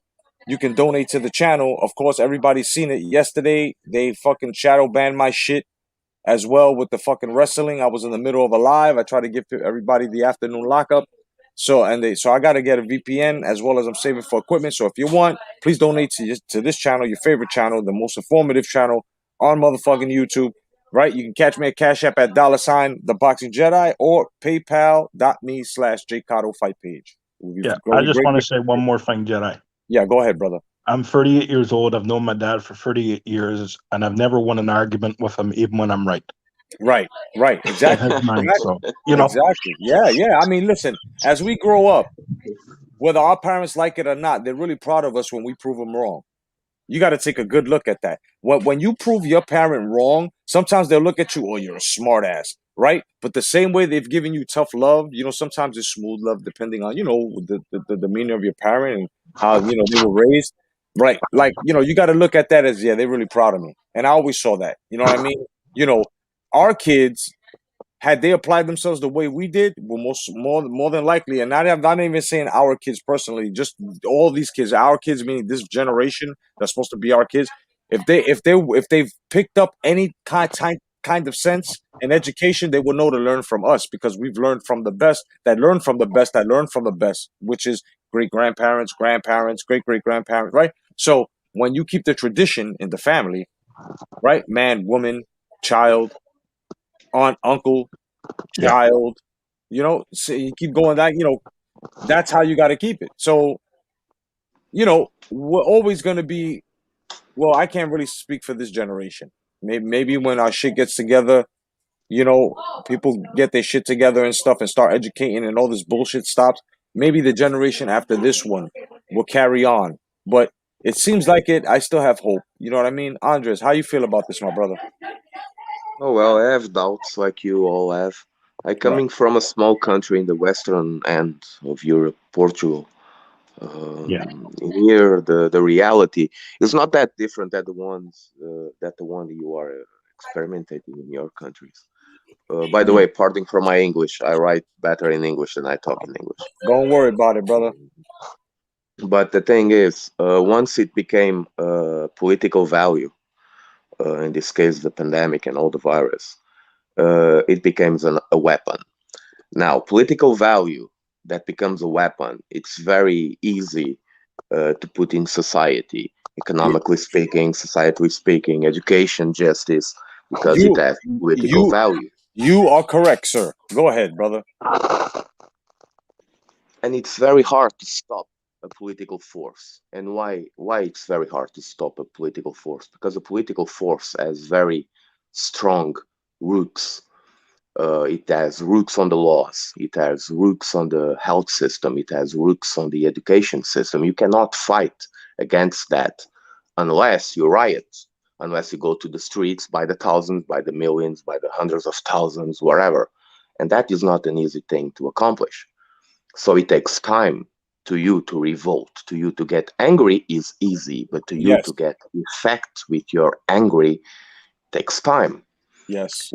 you can donate to the channel. Of course, everybody's seen it yesterday. They fucking shadow banned my shit as well with the fucking wrestling. I was in the middle of a live. I tried to give everybody the afternoon lockup. So I got to get a VPN as well as I'm saving for equipment. So if you want, please donate to this channel, your favorite channel, the most informative channel on motherfucking YouTube. Right? You can catch me at Cash App at $TheBoxingJedi or PayPal.me/JCotto fight page. Yeah, I just want to say one more thing, Jedi. Yeah, go ahead, brother. I'm 38 years old. I've known my dad for 38 years, and I've never won an argument with him, even when I'm right. Right, exactly. So, you know. Exactly. Yeah. I mean, listen, as we grow up, whether our parents like it or not, they're really proud of us when we prove them wrong. You got to take a good look at that. When you prove your parent wrong, sometimes they'll look at you, oh, you're a smart ass, right? But the same way they've given you tough love, you know, sometimes it's smooth love depending on, you know, the demeanor of your parent and how, you know, they were raised. Right. Like, you know, you got to look at that as, yeah, they're really proud of me. And I always saw that. You know what I mean? You know, our kids had they applied themselves the way we did, well, more than likely, and not even saying our kids personally, just all these kids, our kids meaning this generation that's supposed to be our kids. If they've picked up any kind of sense and education, they will know to learn from us because we've learned from the best that learn from the best that learn from the best, which is great grandparents, grandparents, great grandparents, right? So when you keep the tradition in the family, right, man, woman, child, aunt, uncle, child, so you keep going that, that's how you got to keep it. So, we're always going to be, well, I can't really speak for this generation. Maybe when our shit gets together, people get their shit together and stuff and start educating and all this bullshit stops. Maybe the generation after this one will carry on. But it seems like it. I still have hope. You know what I mean? Andres, how you feel about this, my brother? Oh well, I have doubts like you all have. I coming from a small country in the western end of Europe, Portugal. Here, the reality is not that different than the one you are experimenting in your countries. By the way, pardon for my English. I write better in English than I talk in English. Don't worry about it, brother. But the thing is, once it became political value, in this case, the pandemic and all the virus, it becomes a weapon. Now, political value that becomes a weapon, it's very easy to put in society, economically speaking, societally speaking, education, justice, because it has political value. You are correct, sir. Go ahead, brother. And it's very hard to stop a political force. And why it's very hard to stop a political force? Because a political force has very strong roots. It has roots on the laws. It has roots on the health system. It has roots on the education system. You cannot fight against that unless you riot, unless you go to the streets by the thousands, by the millions, by the hundreds of thousands, wherever. And that is not an easy thing to accomplish. So it takes time to you to revolt, to you to get angry is easy, but to you to get effect with your angry takes time. Yes.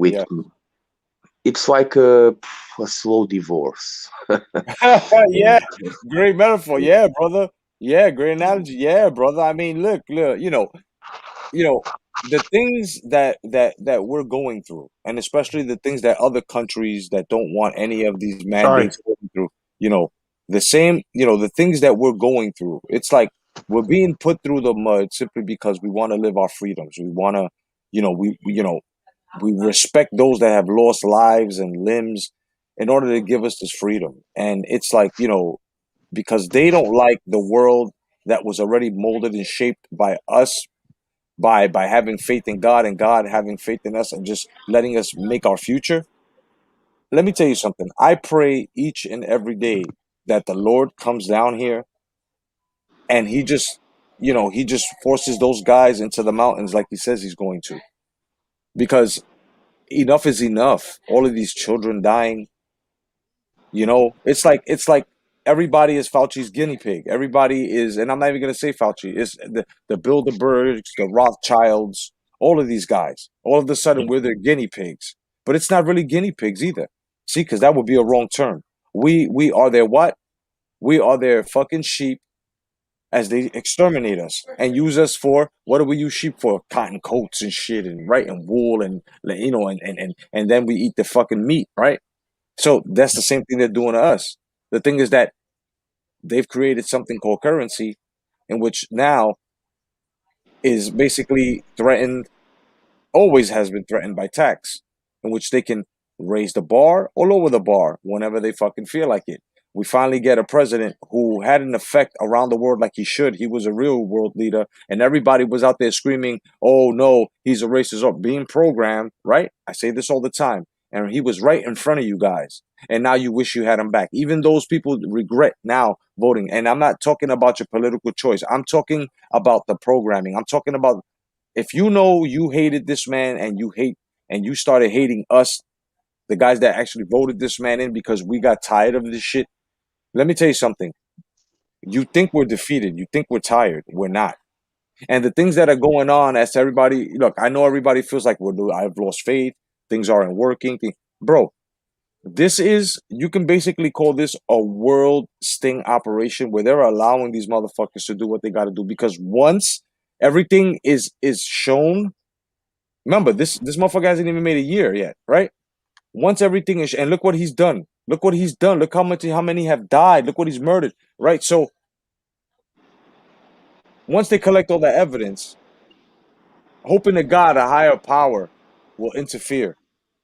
It's like a slow divorce. Yeah, great metaphor. Yeah, brother. Yeah, great analogy. Yeah, brother. I mean, look, the things that we're going through, and especially the things that other countries that don't want any of these mandates going through, the things that we're going through. It's like we're being put through the mud simply because we want to live our freedoms. We want to, we respect those that have lost lives and limbs in order to give us this freedom. And it's like, because they don't like the world that was already molded and shaped by us, by having faith in God and God having faith in us and just letting us make our future. Let me tell you something. I pray each and every day that the Lord comes down here and he just forces those guys into the mountains like he says he's going to. Because enough is enough. All of these children dying, it's like everybody is Fauci's guinea pig. Everybody is, and I'm not even going to say Fauci, it's the Bilderbergs, the Rothschilds, all of these guys. All of a sudden, we're their guinea pigs. But it's not really guinea pigs either. See, because that would be a wrong term. We are their what? We are their fucking sheep as they exterminate us and use us for, what do we use sheep for? Cotton coats and shit and wool and and then we eat the fucking meat, right? So that's the same thing they're doing to us. The thing is that they've created something called currency, in which now is basically threatened, always has been threatened by tax, in which they can raise the bar or lower the bar whenever they fucking feel like it. We finally get a president who had an effect around the world like he should. He was a real world leader, and everybody was out there screaming, oh no, he's a racist, or being programmed, right? I say this all the time. And he was right in front of you guys. And now you wish you had him back. Even those people regret now voting. And I'm not talking about your political choice. I'm talking about the programming. I'm talking about, if you know you hated this man and you started hating us, the guys that actually voted this man in because we got tired of this shit. Let me tell you something. You think we're defeated. You think we're tired. We're not. And the things that are going on, as everybody, look, I know everybody feels like I've lost faith. Things aren't working. Bro, you can basically call this a world sting operation where they're allowing these motherfuckers to do what they got to do, because once everything is shown, remember this motherfucker hasn't even made a year yet, right? Once everything is, and look what he's done. Look what he's done. Look how many have died. Look what he's murdered, right? So once they collect all the evidence, hoping to God a higher power will interfere.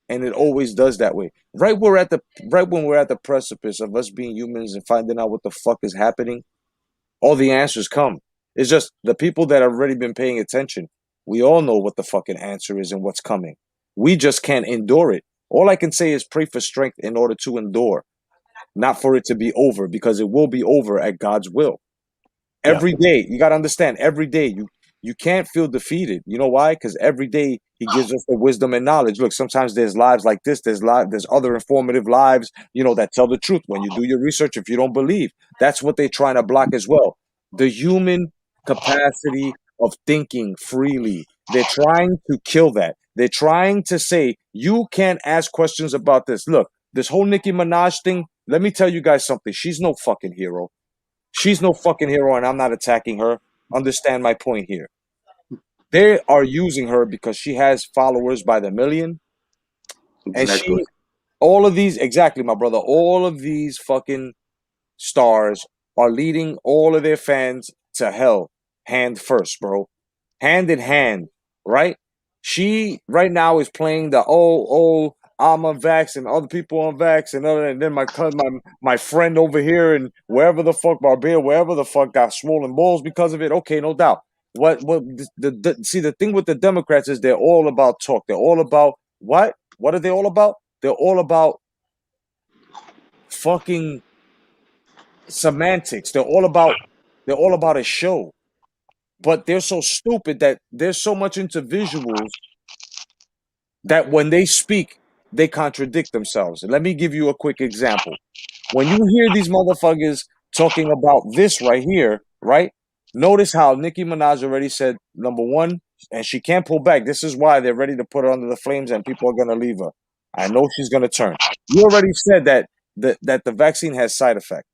And it always does that way. Right when we're at the precipice of us being humans and finding out what the fuck is happening, all the answers come. It's just the people that have already been paying attention. We all know what the fucking answer is and what's coming. We just can't endure it. All I can say is pray for strength in order to endure, not for it to be over, because it will be over at God's will. Every day, you got to understand, every day you can't feel defeated. You know why? Because every day he gives us the wisdom and knowledge. Look, sometimes there's lives like this. There's other informative lives, that tell the truth. When you do your research, if you don't believe, that's what they're trying to block as well. The human capacity of thinking freely. They're trying to kill that. They're trying to say, you can't ask questions about this. Look, this whole Nicki Minaj thing, let me tell you guys something. She's no fucking hero. She's no fucking hero, and I'm not attacking her. Understand my point here. They are using her because she has followers by the million. Exactly. And all of these, exactly, my brother, all of these fucking stars are leading all of their fans to hell, hand first, bro. Hand in hand, right? She right now is playing the I'm unvaxxed and other people unvaxxed, and then my friend over here and wherever the fuck Barbia, wherever the fuck got swollen balls because of it. Okay, no doubt. See, the thing with the Democrats is they're all about talk. They're all about what? What are they all about? They're all about fucking semantics. They're all about a show. But they're so stupid that they're so much into visuals that when they speak, they contradict themselves. And let me give you a quick example. When you hear these motherfuckers talking about this right here, right? Notice how Nicki Minaj already said, number one, and she can't pull back. This is why they're ready to put her under the flames and people are going to leave her. I know she's going to turn. You already said that the vaccine has side effects.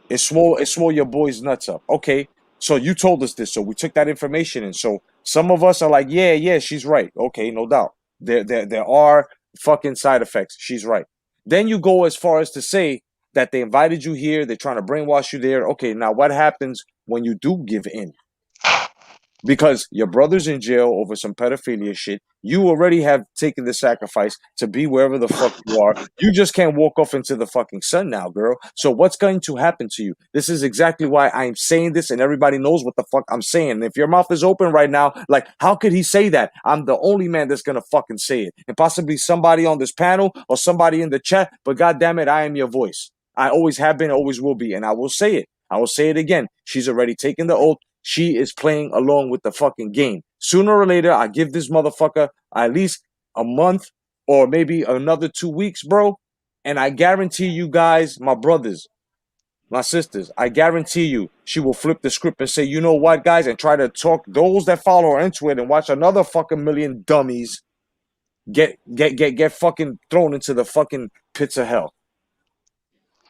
It swole your boy's nuts up. Okay, so you told us this, so we took that information, and so some of us are like, yeah, she's right. Okay, no doubt. There are fucking side effects. She's right. Then you go as far as to say that they invited you here, they're trying to brainwash you there. Okay, now what happens when you do give in? Because your brother's in jail over some pedophilia shit. You already have taken the sacrifice to be wherever the fuck you are. You just can't walk off into the fucking sun now, girl. So what's going to happen to you? This is exactly why I'm saying this, and everybody knows what the fuck I'm saying. And if your mouth is open right now, like, how could he say that? I'm the only man that's gonna fucking say it. And possibly somebody on this panel or somebody in the chat, but goddamn it, I am your voice. I always have been, always will be, and I will say it. I will say it again. She's already taken the oath. She is playing along with the fucking game. Sooner or later, I give this motherfucker at least a month or maybe another 2 weeks, bro. And I guarantee you guys, my brothers, my sisters, I guarantee you she will flip the script and say, you know what, guys, and try to talk those that follow her into it and watch another fucking million dummies get fucking thrown into the fucking pits of hell.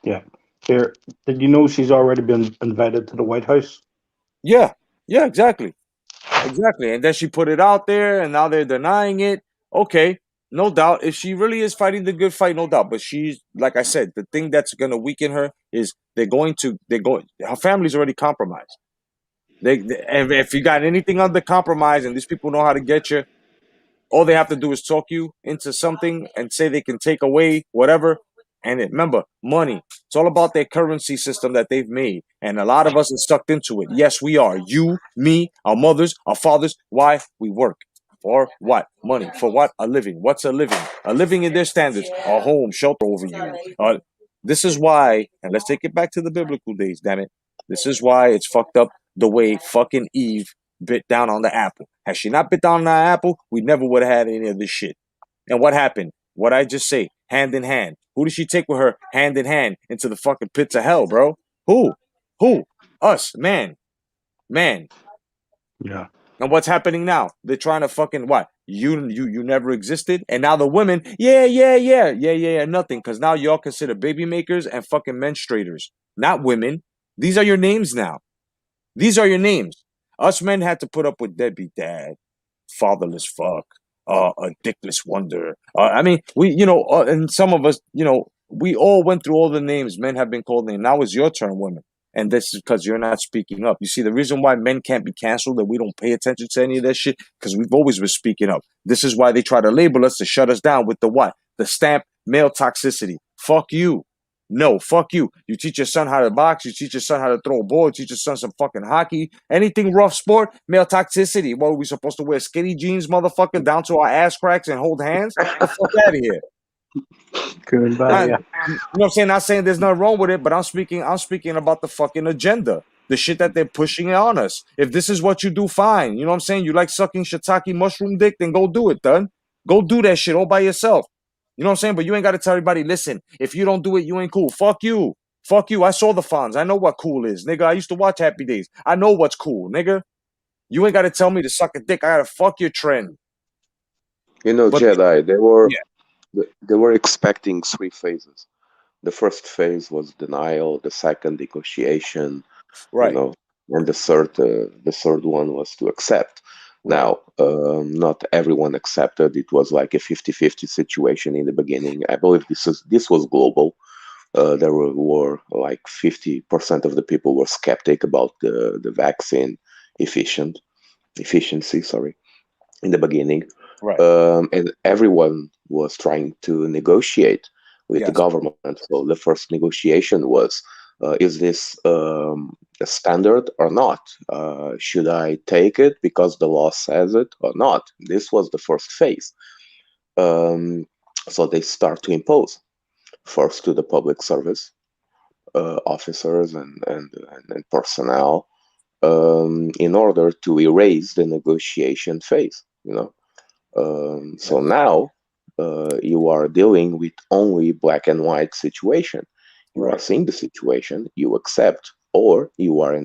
Yeah. Here, did you know she's already been invited to the White House? Yeah, exactly. Exactly. And then she put it out there and now they're denying it. Okay, no doubt. If she really is fighting the good fight, no doubt. But she's, like I said, the thing that's going to weaken her is her family's already compromised. If you got anything under compromise and these people know how to get you, all they have to do is talk you into something and say they can take away whatever. And remember, money. It's all about their currency system that they've made. And a lot of us are sucked into it. Yes, we are. You, me, our mothers, our fathers. Why? We work. For what? Money. For what? A living. What's a living? A living in their standards. A home, shelter over you. This is why, and let's take it back to the biblical days, damn it. This is why it's fucked up the way fucking Eve bit down on the apple. Had she not bit down on the apple, we never would have had any of this shit. And what happened? What I just say? Hand in hand. Who did she take with her hand in hand into the fucking pits of hell, bro? Who? Us, man. Yeah. And what's happening now? They're trying to fucking what? you never existed, and now the women, nothing, because now y'all consider baby makers and fucking menstruators, not women. These are your names now. These are your names. Us men had to put up with deadbeat dad, fatherless fuck, a dickless wonder. I mean, and some of us, we all went through all the names men have been called names. Now it's your turn, women. And this is because you're not speaking up. You see, the reason why men can't be canceled and we don't pay attention to any of that shit, because we've always been speaking up. This is why they try to label us to shut us down with the what? The stamp male toxicity. Fuck you. No, fuck you. You teach your son how to box. You teach your son how to throw a ball. You teach your son some fucking hockey. Anything rough sport, male toxicity. What, are we supposed to wear skinny jeans, motherfucker, down to our ass cracks and hold hands? Get the fuck out of here. You know what I'm saying? Not saying there's nothing wrong with it, but I'm speaking about the fucking agenda. The shit that they're pushing on us. If this is what you do, fine. You know what I'm saying? You like sucking shiitake mushroom dick, then go do it, done. Go do that shit all by yourself. You know what I'm saying? But you ain't got to tell everybody, listen, if you don't do it, you ain't cool. Fuck you. Fuck you. I saw the Fonz. I know what cool is, nigga. I used to watch Happy Days. I know what's cool, nigga. You ain't got to tell me to suck a dick. I got to fuck your trend. You know, but Jedi, they were expecting 3 phases. The first phase was denial, the second negotiation, right? And the third one was to accept. Right. Now, not everyone accepted. It was like a 50-50 situation in the beginning. I believe this was global. There were like 50% of the people were skeptic about the vaccine efficiency. Sorry, in the beginning. Right. And everyone was trying to negotiate with the government. So the first negotiation was, is this a standard or not? Should I take it because the law says it or not? This was the first phase. So they start to impose, first to the public service officers and personnel, in order to erase the negotiation phase, So now you are dealing with only black and white situation. You are seeing the situation, you accept, or you are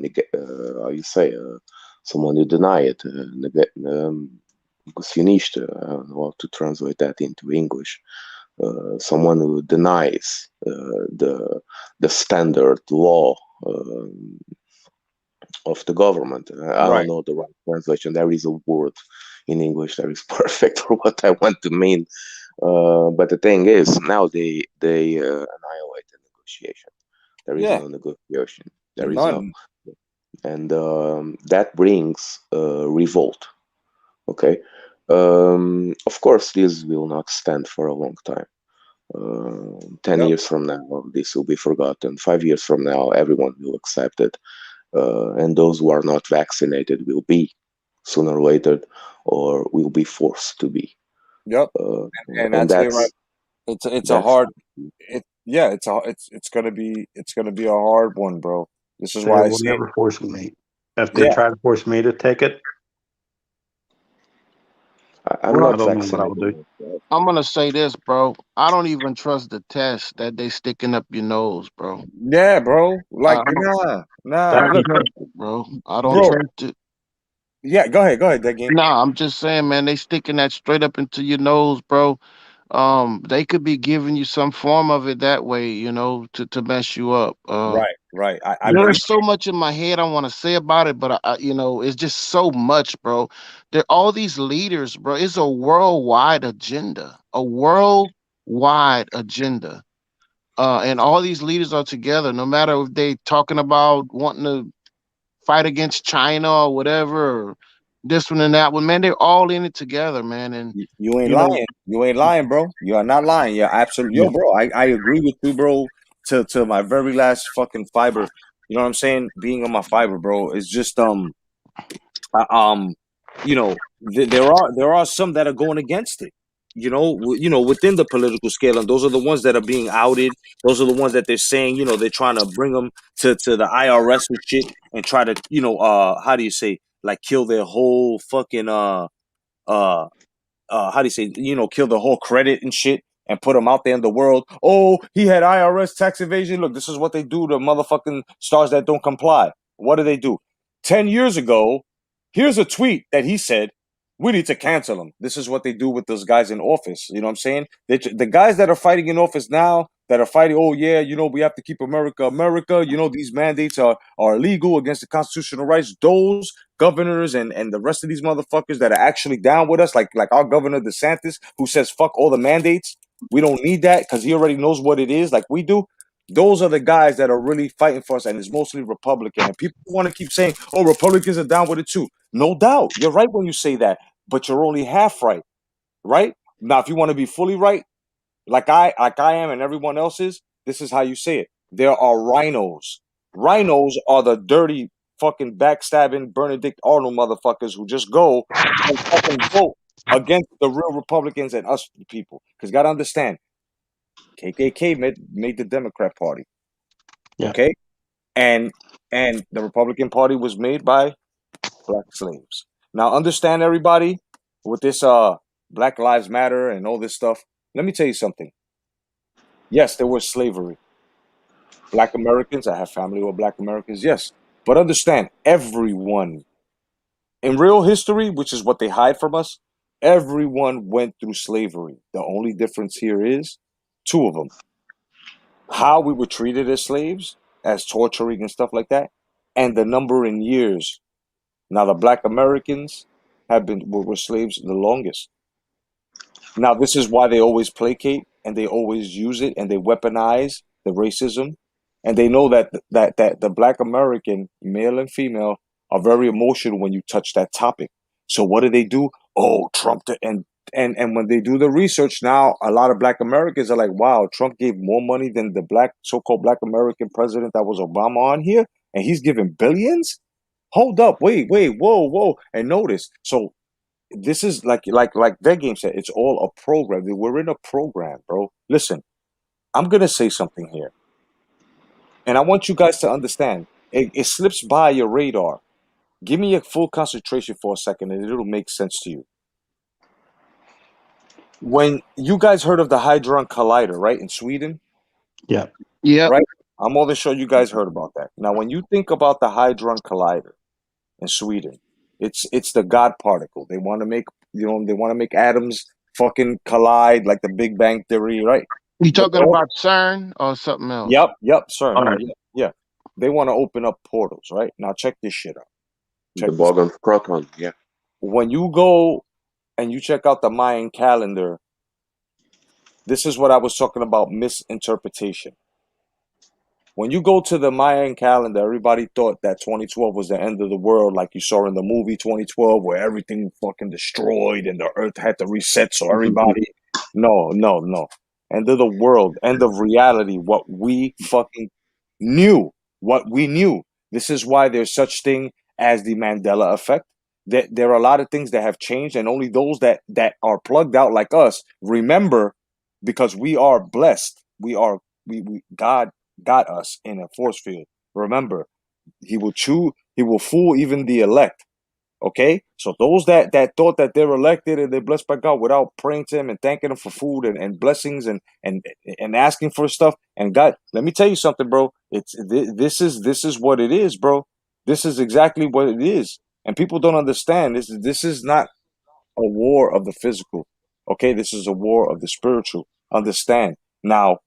someone who deny it. Negacionista, I don't know how to translate that into English. Someone who denies the standard law of the government. I don't know the right translation. There is a word in English that is perfect for what I want to mean. But the thing is, now they annihilate the negotiation. There is no negotiation. There is no, and that brings revolt. Okay, of course, this will not stand for a long time. 10 years from now, this will be forgotten. 5 years from now, everyone will accept it. And those who are not vaccinated will be sooner or later, or will be forced to be. Yep, and that's right. It's a hard. It's gonna be a hard one, bro. This is they why I will say never force me. If they try to force me to take it, I'm not vaccinated. I'm gonna say this, bro. I don't even trust the test that they sticking up your nose, bro. Yeah, bro. Like, nah. Look, bro. I don't trust it. Yeah, go ahead, that game. Nah, I'm just saying, man. They sticking that straight up into your nose, bro. They could be giving you some form of it that way, to mess you up. Right. There's so much in my head I want to say about it, but it's just so much, bro. All these leaders, bro. It's a worldwide agenda, and all these leaders are together. No matter if they talking about wanting to fight against China or whatever, or this one and that one, man. They're all in it together, man. And you ain't lying. You ain't lying, bro. You are not lying. You're absolutely, bro. I agree with you, bro. To my very last fucking fiber. You know what I'm saying? Being on my fiber, bro. It's just there are some that are going against it. Within the political scale, and those are the ones that are being outed. Those are the ones that they're saying, they're trying to bring them to the IRS and shit, and try to, how do you say, like, kill their whole fucking how do you say, kill the whole credit and shit, and put them out there in the world. Oh, he had IRS tax evasion. Look, this is what they do to motherfucking stars that don't comply. What do they do? 10 years ago, here's a tweet that he said. We need to cancel them. This is what they do with those guys in office. You know what I'm saying? The guys that are fighting in office now, that are fighting, oh yeah, we have to keep America. These mandates are illegal against the constitutional rights. Those governors and the rest of these motherfuckers that are actually down with us, like our governor DeSantis, who says fuck all the mandates. We don't need that because he already knows what it is, like we do. Those are the guys that are really fighting for us, and it's mostly Republican. And people want to keep saying, oh, Republicans are down with it too. No doubt. You're right when you say that, but you're only half right, right? Now, if you want to be fully right, like I am and everyone else is, this is how you say it. There are rhinos. Rhinos are the dirty, fucking backstabbing Benedict Arnold motherfuckers who just go and fucking vote against the real Republicans and us people. Because gotta understand, KKK made the Democrat Party. Yeah. Okay? And the Republican Party was made by black slaves. Now understand, everybody, with this Black Lives Matter and all this stuff, let me tell you something. Yes, there was slavery. Black Americans, I have family who are Black Americans, yes. But understand, everyone in real history, which is what they hide from us, everyone went through slavery. The only difference here is two of them. How we were treated as slaves, as torturing and stuff like that, and the number in years. Now, the Black Americans were slaves the longest. Now, this is why they always placate and they always use it and they weaponize the racism, and they know that the Black American, male and female, are very emotional when you touch that topic. So what do? Oh, Trump, and when they do the research now, a lot of Black Americans are like, wow, Trump gave more money than the so-called Black American president that was Obama on here, and he's giving billions. Hold up, wait, whoa, and notice. So this is like that game said, it's all a program. We're in a program, bro. Listen, I'm gonna say something here, and I want you guys to understand. It slips by your radar. Give me a full concentration for a second, and it'll make sense to you. When you guys heard of the Hadron Collider, right, in Sweden? Yeah. Yeah. Right? I'm more than sure you guys heard about that. Now, when you think about the Hadron Collider in Sweden, it's the God particle. They want to make atoms fucking collide like the Big Bang Theory, right? You But talking about CERN or something else? Yep, sir. All right. Yeah. They want to open up portals, right? Now check this shit out. The Bogan proton, yeah. When you go and you check out the Mayan calendar, this is what I was talking about, misinterpretation. When you go to the Mayan calendar, everybody thought that 2012 was the end of the world, like you saw in the movie 2012, where everything fucking destroyed and the earth had to reset. So everybody, no. End of the world, end of reality, what we fucking knew, what we knew. This is why there's such thing as the Mandela effect. There are a lot of things that have changed, and only those that are plugged out like us remember, because we are blessed. We God got us in a force field. Remember, he will fool even the elect. Okay? So those that thought that they're elected and they're blessed by God without praying to him and thanking him for food and blessings and asking for stuff. And God, let me tell you something, bro. This is what it is, bro. This is exactly what it is. And people don't understand. This is not a war of the physical. Okay? This is a war of the spiritual. Understand. Now,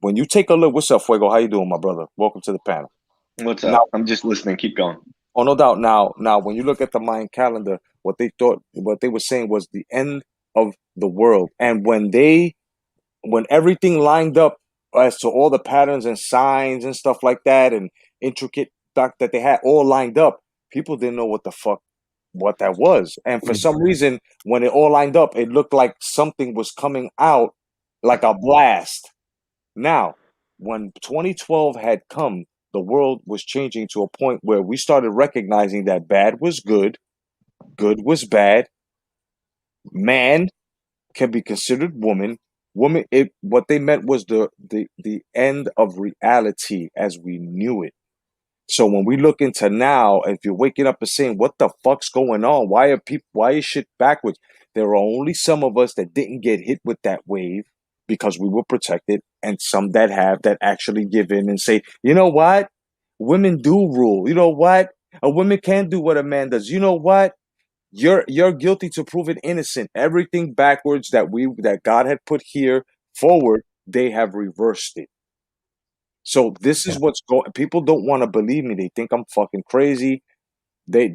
when you take a look, what's up, Fuego? How you doing, my brother? Welcome to the panel. What's up? Now, I'm just listening. Keep going. Oh, no doubt. Now, when you look at the Mayan calendar, what they were saying was the end of the world. And when everything lined up as to all the patterns and signs and stuff like that, and intricate that they had all lined up, people didn't know what the fuck what that was. And for some reason, when it all lined up, it looked like something was coming out like a blast. Now, when 2012 had come, the world was changing to a point where we started recognizing that bad was good, good was bad, man can be considered woman. What they meant was the end of reality as we knew it. So when we look into now, if you're waking up and saying, what the fuck's going on? Why is shit backwards? There are only some of us that didn't get hit with that wave because we were protected, and some that actually give in and say, you know what? Women do rule. You know what? A woman can do what a man does. You know what? You're guilty to proven innocent. Everything backwards that God had put here forward, they have reversed it. So this is what's going. People don't want to believe me. They think I'm fucking crazy. They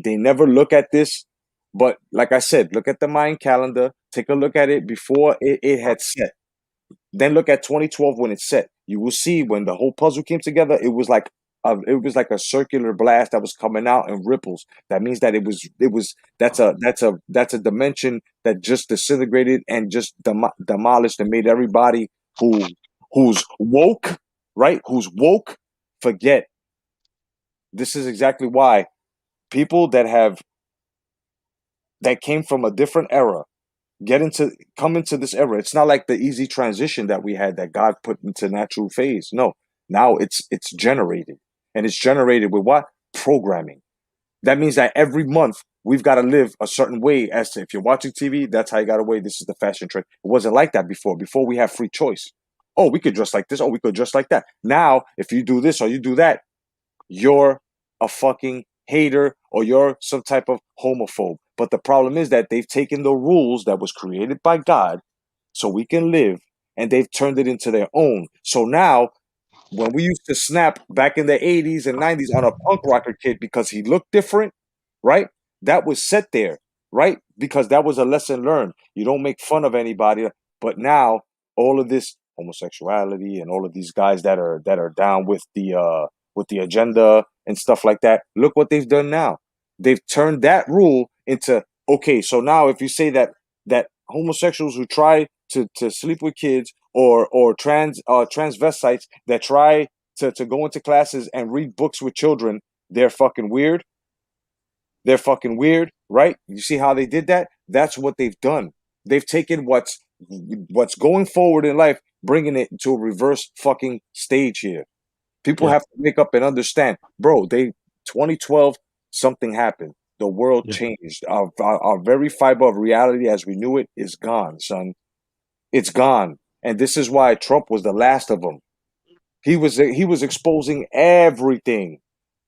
never look at this. But like I said, look at the Mayan calendar. Take a look at it before it had set. Then look at 2012 when it set. You will see when the whole puzzle came together. It was like a circular blast that was coming out in ripples. That means that that's a dimension that just disintegrated and just demolished and made everybody who's woke, right? Who's woke, forget. This is exactly why people that came from a different era come into this era. It's not like the easy transition that we had that God put into natural phase. No, now it's generated, and it's generated with what? Programming. That means that every month we've got to live a certain way. As to if you're watching TV, that's how you got to weigh. This is the fashion trend. It wasn't like that before. Before we have free choice. Oh, we could dress like this. Oh, we could dress like that. Now, if you do this or you do that, you're a fucking hater or you're some type of homophobe. But the problem is that they've taken the rules that was created by God so we can live, and they've turned it into their own. So now, when we used to snap back in the 80s and 90s on a punk rocker kid because he looked different, right? That was set there, right? Because that was a lesson learned. You don't make fun of anybody. But now, all of this homosexuality and all of these guys that are down with the agenda and stuff like that, look what they've done now. They've turned that rule into, okay, so now if you say that homosexuals who try to sleep with kids or transvestites that try to go into classes and read books with children, they're fucking weird. They're fucking weird, right? You see how they did that? That's what they've done. They've taken what's going forward in life, bringing it to a reverse fucking stage here. People have to wake up and understand, bro. 2012, something happened. The world changed. Our very fiber of reality as we knew it is gone, son. It's gone. And this is why Trump was the last of them. He was exposing everything.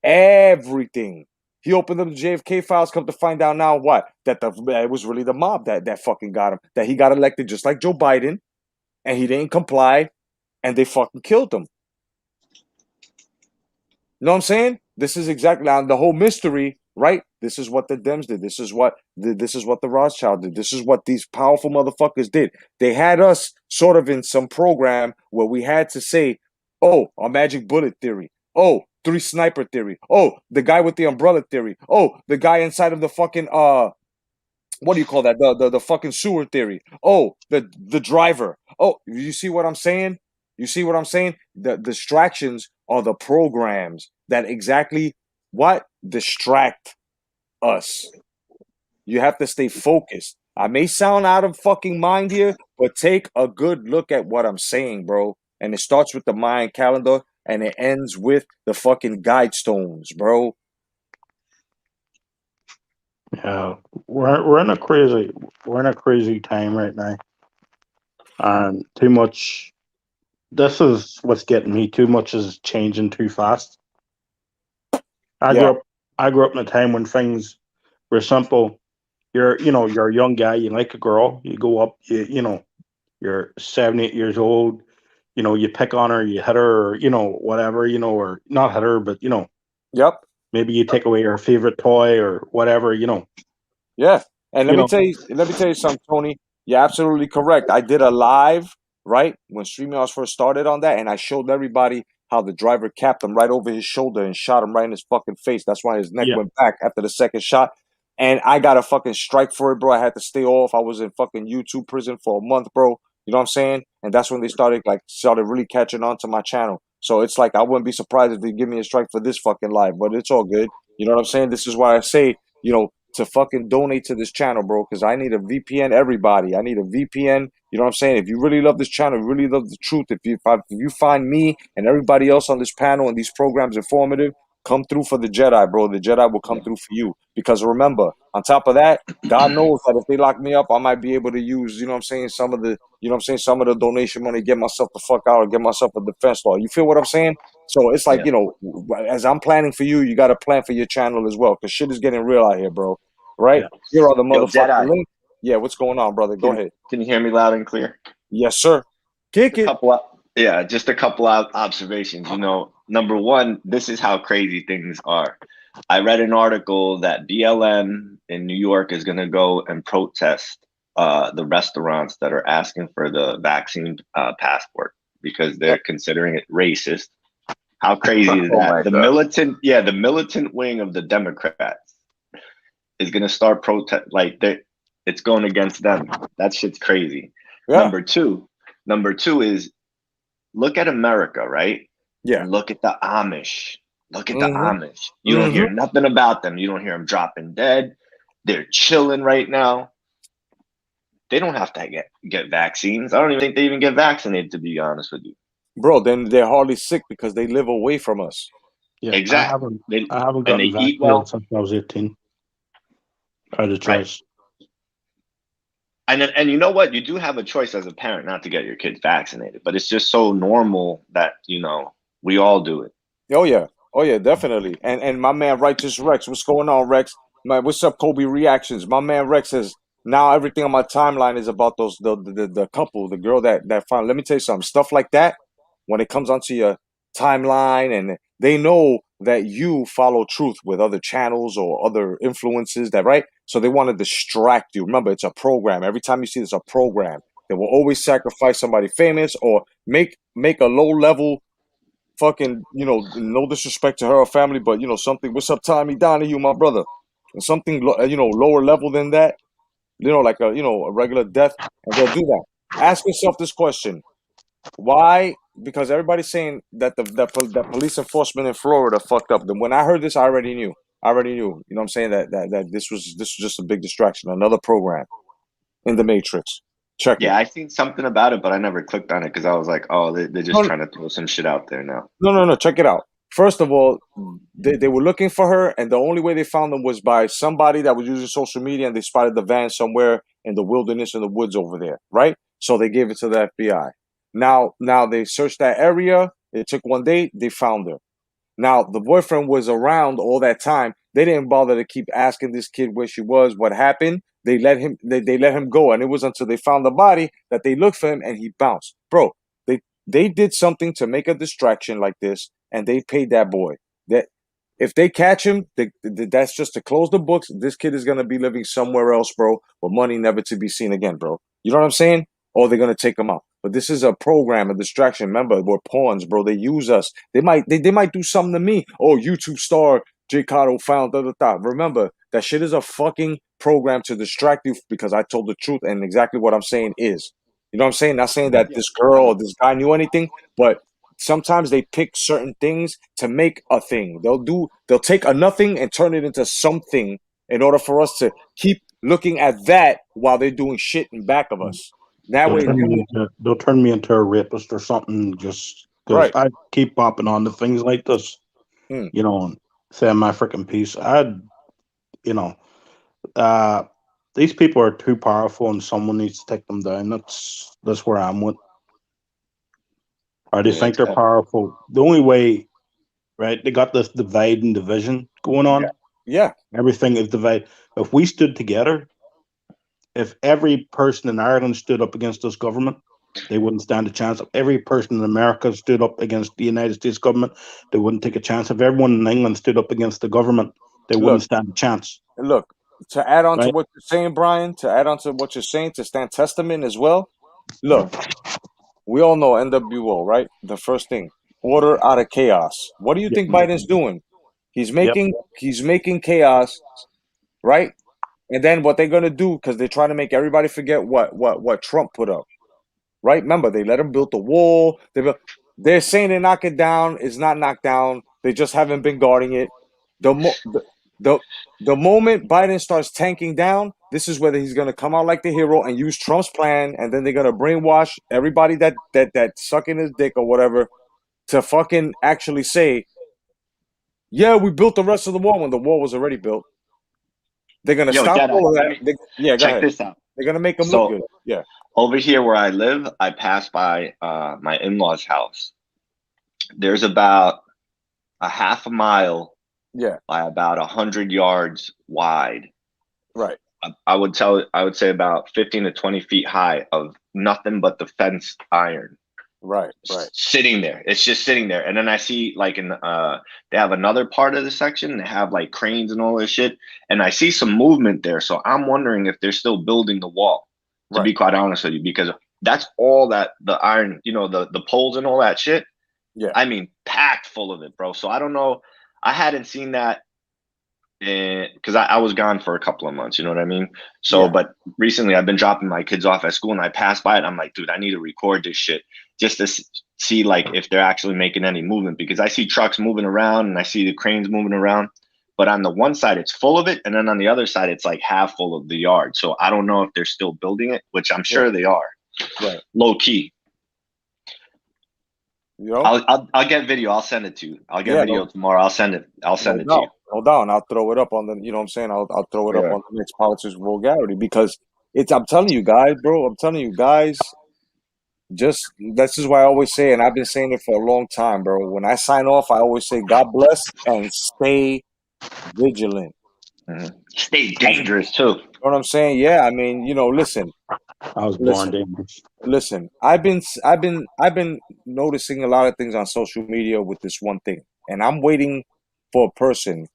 Everything. He opened up the JFK files, come to find out now what? That it was really the mob that fucking got him. That he got elected just like Joe Biden, and he didn't comply, and they fucking killed him. You know what I'm saying? This is exactly now the whole mystery, right? This is what the Dems did. This is what the Rothschild did. This is what these powerful motherfuckers did. They had us sort of in some program where we had to say, oh, a magic bullet theory. Oh, 3 sniper theory. Oh, the guy with the umbrella theory. Oh, the guy inside of the fucking what do you call that? The fucking sewer theory. Oh, the driver. Oh, you see what I'm saying? You see what I'm saying? The distractions are the programs that exactly what distract us. You have to stay focused. I may sound out of fucking mind here, but take a good look at what I'm saying, bro. And it starts with the Mayan calendar and it ends with the fucking guide stones, bro. Yeah, we're in a crazy time right now, and too much. This is what's getting me. Too much is changing too fast. I grew up in a time when things were simple. You're a young guy. You like a girl. You go up. You're 7, 8 years old. You pick on her. You hit her. Or, whatever. Or not hit her, but Yep. Maybe you take away her favorite toy or whatever. Yeah. And let me tell you something, Tony. You're absolutely correct. I did a live, right, when StreamYards first started on that, and I showed everybody how the driver capped him right over his shoulder and shot him right in his fucking face. That's why his neck went back after the second shot. And I got a fucking strike for it, bro. I had to stay off. I was in fucking YouTube prison for a month, bro. You know what I'm saying? And that's when they started really catching on to my channel. So it's like I wouldn't be surprised if they give me a strike for this fucking live, but it's all good. You know what I'm saying? This is why I say, to fucking donate to this channel, bro, because I need a VPN, everybody. I need a VPN. You know what I'm saying? If you really love this channel, you really love the truth, if you find me and everybody else on this panel and these programs informative, come through for the Jedi, bro. The Jedi will come through for you. Because remember, on top of that, God knows that if they lock me up, I might be able to use, some of the donation money, get myself the fuck out or get myself a defense law. You feel what I'm saying? So it's like, as I'm planning for you, you got to plan for your channel as well, because shit is getting real out here, bro. right? Here are the Yo, motherfucking Jedi. link. Yeah, what's going on, brother? Go ahead. Can you hear me loud and clear? Yes, sir. Kick it. Just a couple of observations. You know, number one, this is how crazy things are. I read an article that BLM in New York is going to go and protest the restaurants that are asking for the vaccine passport because they're considering it racist. How crazy is that? The militant wing of the Democrats is going to start protest it's going against them. That shit's crazy. Yeah. Number two is look at America, right? Yeah. Look at the Amish. Look at the Amish. You don't hear nothing about them. You don't hear them dropping dead. They're chilling right now. They don't have to get vaccines. I don't even think they even get vaccinated, to be honest with you. Bro, then they're hardly sick because they live away from us. Yeah, exactly. I haven't gotten vaccinated since I was 18. I had a choice. Right. And you know what? You do have a choice as a parent not to get your kids vaccinated, but it's just so normal that, you know, we all do it. Oh yeah, definitely. And my man Righteous Rex, what's going on, Rex? What's up, Kobe Reactions? My man Rex says now everything on my timeline is about the couple, the girl that found. Let me tell you something. Stuff like that, when it comes onto your timeline, and they know that you follow truth with other channels or other influences, that right? So they want to distract you. Remember, it's a program. Every time you see this, a program. They will always sacrifice somebody famous or make a low level fucking, you know, no disrespect to her or family, but you know, something. What's up, Tommy Donahue, my brother? And something, you know, lower level than that. You know, like a regular death, and they'll do that. Ask yourself this question: why? Because everybody's saying that that police enforcement in Florida fucked up. Then when I heard this, I already knew. You know what I'm saying? That this was just a big distraction, another program in the Matrix. Check it. Yeah, I seen something about it, but I never clicked on it because I was like, oh, they're just trying to throw some shit out there now. No. Check it out. First of all, they were looking for her, and the only way they found them was by somebody that was using social media, and they spotted the van somewhere in the wilderness in the woods over there, right? So they gave it to the FBI. Now they searched that area. It took one day. They found her. Now the boyfriend was around all that time. They didn't bother to keep asking this kid where she was, what happened. They let him. They let him go, and it was until they found the body that they looked for him, and he bounced. Bro, they did something to make a distraction like this, and they paid that boy. That if they catch him, that's just to close the books. This kid is gonna be living somewhere else, bro, with money never to be seen again, bro. You know what I'm saying? Or they're gonna take him out. But this is a program, a distraction. Remember, we're pawns, bro. They use us. They might do something to me. Oh, YouTube star J. Cotto found Remember, that shit is a fucking program to distract you because I told the truth, and exactly what I'm saying is. You know what I'm saying? Not saying that this girl or this guy knew anything, but sometimes they pick certain things to make a thing. They'll take a nothing and turn it into something in order for us to keep looking at that while they're doing shit in back of us. That way, they'll turn me into a rapist or something just because I keep popping on to things like this. You know, and saying my freaking piece. These people are too powerful, and someone needs to take them down. That's where I'm with. Or they think they're powerful. The only way, right? They got this divide and division going on. Yeah. Everything is divided. If we stood together, if every person in Ireland stood up against this government, they wouldn't stand a chance. If every person in America stood up against the United States government, they wouldn't take a chance. If everyone in England stood up against the government, they wouldn't stand a chance. Look, to add on to what you're saying, Brian, to stand testament as well, look, we all know NWO, right? The first thing, order out of chaos. What do you think Biden's doing? He's making chaos, right? And then what they're gonna do, because they're trying to make everybody forget what Trump put up, right? Remember, they let him build the wall. They're saying they knock it down. It's not knocked down. They just haven't been guarding it. The moment Biden starts tanking down, this is whether he's gonna come out like the hero and use Trump's plan, and then they're gonna brainwash everybody that sucking his dick or whatever to fucking actually say, yeah, we built the rest of the wall when the wall was already built. They're gonna stop Jedi, all of that. Go check ahead. this out. They're gonna make them look good. Yeah. Over here where I live, I pass by my in-laws' house. There's about a half a mile by about 100 yards wide Right. I would say about 15 to 20 feet high of nothing but the fence iron. Right. Sitting there. It's just sitting there. And then I see like they have another part of the section. They have like cranes and all this shit. And I see some movement there. So I'm wondering if they're still building the wall, to be quite honest with you, because that's all that the iron, the poles and all that shit. Yeah. I mean, packed full of it, bro. So I don't know. I hadn't seen that because I was gone for a couple of months, you know what I mean? So, but recently I've been dropping my kids off at school and I passed by it. And I'm like, dude, I need to record this shit just to see like if they're actually making any movement, because I see trucks moving around and I see the cranes moving around. But on the one side, it's full of it. And then on the other side, it's like half full of the yard. So I don't know if they're still building it, which I'm sure they are. Right. Low key. You know? I'll get video. I'll send it to you. I'll get video tomorrow. I'll send it to you. No doubt. And I'll throw it up on the, you know what I'm saying? I'll throw it up on the next Politics Vulgarity, because I'm telling you guys, bro, just, this is why I always say, and I've been saying it for a long time, bro. When I sign off, I always say, God bless and stay vigilant. Stay dangerous too. You know what I'm saying? Yeah. I mean, listen. I was born dangerous. Listen, I've been noticing a lot of things on social media with this one thing, and I'm waiting for a person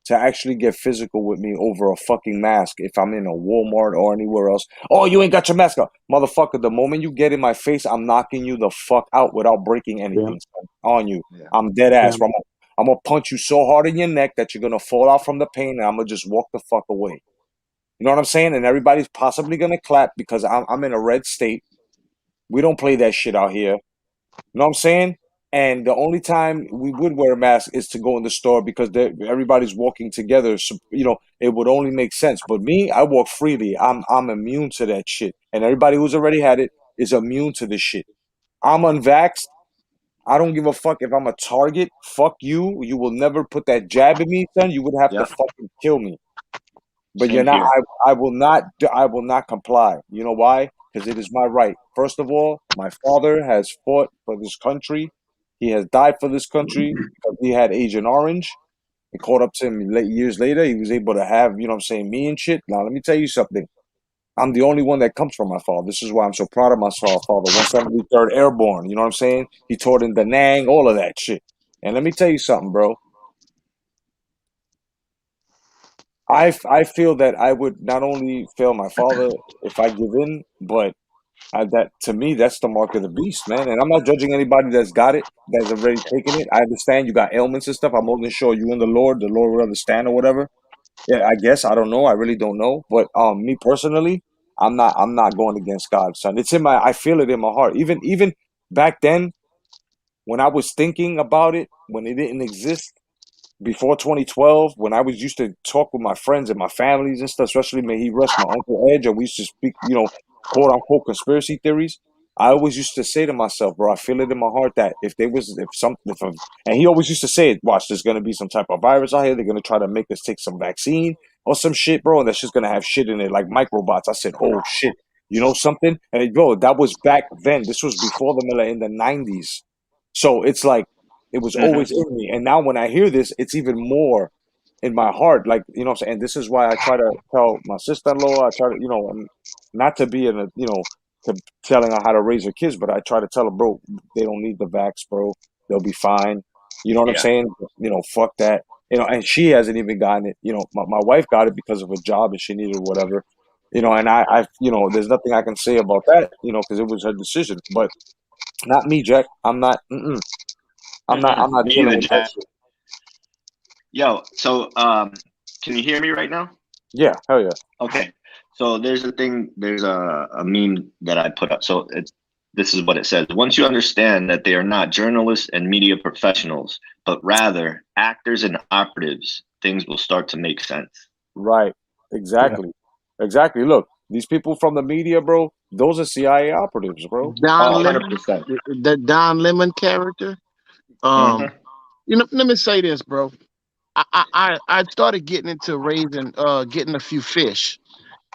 to actually get physical with me over a fucking mask if I'm in a Walmart or anywhere else. Oh, you ain't got your mask up. Motherfucker, the moment you get in my face, I'm knocking you the fuck out without breaking anything on you. I'm dead ass. Yeah. I'm going to punch you so hard in your neck that you're going to fall out from the pain, and I'm going to just walk the fuck away. You know what I'm saying? And everybody's possibly going to clap because I'm in a red state. We don't play that shit out here. You know what I'm saying? And the only time we would wear a mask is to go in the store because everybody's walking together. So, it would only make sense. But me, I walk freely. I'm immune to that shit. And everybody who's already had it is immune to this shit. I'm unvaxxed. I don't give a fuck if I'm a target. Fuck you. You will never put that jab in me, son. You would have to fucking kill me. But Same you're not. here. I will not comply. You know why? Because it is my right. First of all, my father has fought for this country. He has died for this country because he had Agent Orange. It caught up to him years later. He was able to have, me and shit. Now, let me tell you something. I'm the only one that comes from my father. This is why I'm so proud of my father. 173rd Airborne. You know what I'm saying? He taught in Da Nang, all of that shit. And let me tell you something, bro. I feel that I would not only fail my father if I give in, but that to me, that's the mark of the beast, man. And I'm not judging anybody that's got it, that's already taken it. I understand you got ailments and stuff. I'm more than sure you and the Lord will understand or whatever. Yeah, I guess I don't know. I really don't know. But me personally, I'm not going against God, son. I feel it in my heart. Even back then, when I was thinking about it, when it didn't exist. Before 2012, when I was used to talk with my friends and my families and stuff, especially may he rest my Uncle Edge, and we used to speak, quote unquote conspiracy theories. I always used to say to myself, bro, I feel it in my heart that and he always used to say it, watch, there's gonna be some type of virus out here. They're gonna try to make us take some vaccine or some shit, bro, and that's just gonna have shit in it like microbots. I said, oh shit, you know something? And bro, that was back then. This was before in the 90s. So it's like it was always in me. And now when I hear this, it's even more in my heart. Like, you know what I'm saying? And this is why I try to tell my sister-in-law, I try to, not to be to telling her how to raise her kids, but I try to tell her, bro, they don't need the vax, bro. They'll be fine. You know what I'm saying? Fuck that. And she hasn't even gotten it. My wife got it because of a job and she needed whatever. And I there's nothing I can say about that, because it was her decision. But not me, Jack. I'm not. I'm not dealing with that shit. Yo, so can you hear me right now? Yeah, hell yeah. Okay. So there's a meme that I put up. So this is what it says. Once you understand that they are not journalists and media professionals, but rather actors and operatives, things will start to make sense. Right. Exactly. Yeah. Exactly. Look, these people from the media, bro, those are CIA operatives, bro. Don Lemon, the Don Lemon character. Let me say this, bro. I started getting into raising, getting a few fish,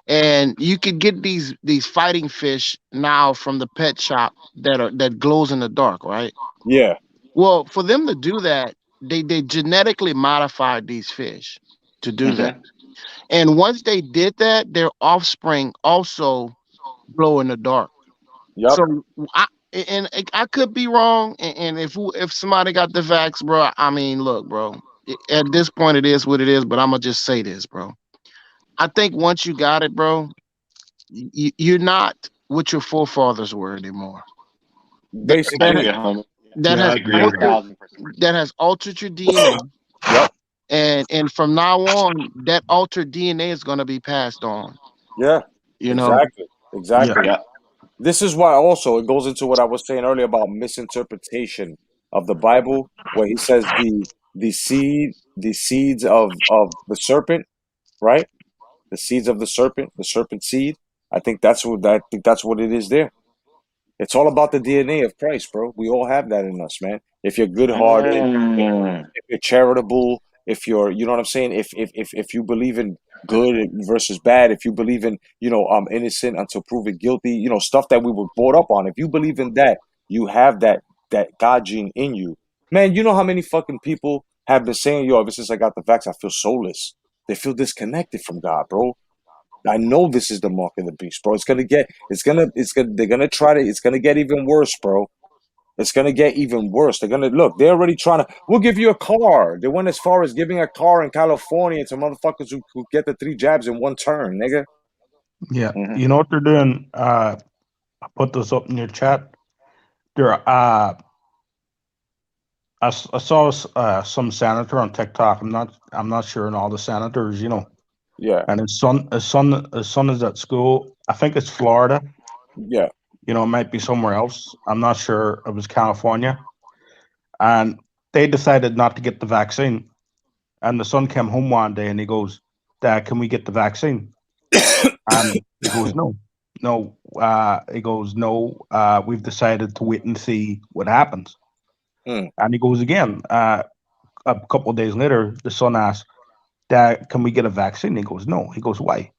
and you could get these fighting fish now from the pet shop that glows in the dark, right? Yeah. Well, for them to do that, they genetically modified these fish to do that. And once they did that, their offspring also glow in the dark. Yep. So I could be wrong. And if somebody got the vax, bro, I mean, look, bro. At this point, it is what it is. But I'm gonna just say this, bro. I think once you got it, bro, you're not what your forefathers were anymore. Basically, That has altered your DNA. Yep. And from now on, that altered DNA is going to be passed on. Yeah. You know. Exactly. Yeah. This is why also it goes into what I was saying earlier about misinterpretation of the Bible, where he says the seeds of the serpent, right? The seeds of the serpent seed. I think that's what it is there. It's all about the DNA of Christ, bro. We all have that in us, man. If you're good-hearted, if you're charitable, if you're, you know what I'm saying? If you believe in good versus bad, if you believe in, innocent until proven guilty, stuff that we were brought up on. If you believe in that, you have that God gene in you. Man, you know how many fucking people have been saying, yo, ever since I got the vax, I feel soulless. They feel disconnected from God, bro. I know this is the mark of the beast, bro. It's gonna get even worse, bro. It's gonna get even worse. They're already we'll give you a car. They went as far as giving a car in California to motherfuckers who get the 3 jabs in one turn, nigga. Yeah. You know what they're doing? I put this up in your chat. I saw some senator on TikTok. I'm not sure on all the senators, Yeah. And his son is at school. I think it's Florida. Yeah. It might be somewhere else. I'm not sure. It was California. And they decided not to get the vaccine. And the son came home one day and he goes, "Dad, can we get the vaccine?" And he goes, "No. He goes, "No, we've decided to wait and see what happens." And he goes again. A couple of days later, the son asks, "Dad, can we get a vaccine?" He goes, "No." He goes, "Why?"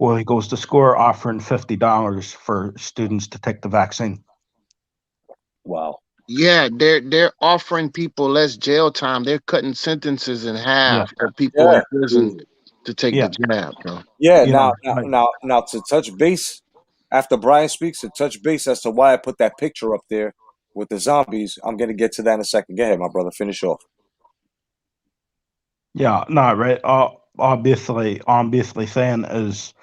Well, he goes, "The school are offering $50 for students to take the vaccine." Wow. Yeah, they're offering people less jail time. They're cutting sentences in half for people in prison to take the jab, bro. Yeah. Now to touch base after Brian speaks, to touch base as to why I put that picture up there with the zombies. I'm gonna get to that in a second. Go ahead, my brother. Finish off. Yeah, no, right. Obviously saying is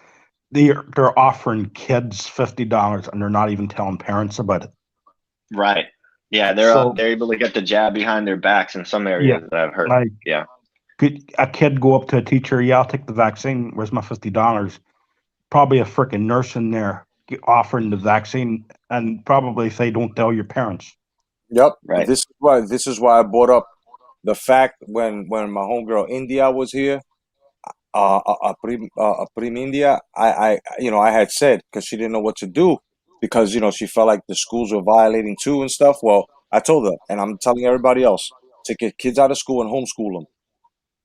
they're offering kids $50 and they're not even telling parents about it. Right. Yeah, they're able to get the jab behind their backs in some areas that I've heard. Like, yeah. Could a kid go up to a teacher? Yeah, I'll take the vaccine. Where's my $50? Probably a freaking nurse in there offering the vaccine, and probably if they don't tell your parents. Yep. Right. This is why I brought up the fact when my homegirl India was here, Prim India, I had said, because she didn't know what to do, because she felt like the schools were violating too and stuff. Well, I told her, and I'm telling everybody else, take your kids out of school and homeschool them.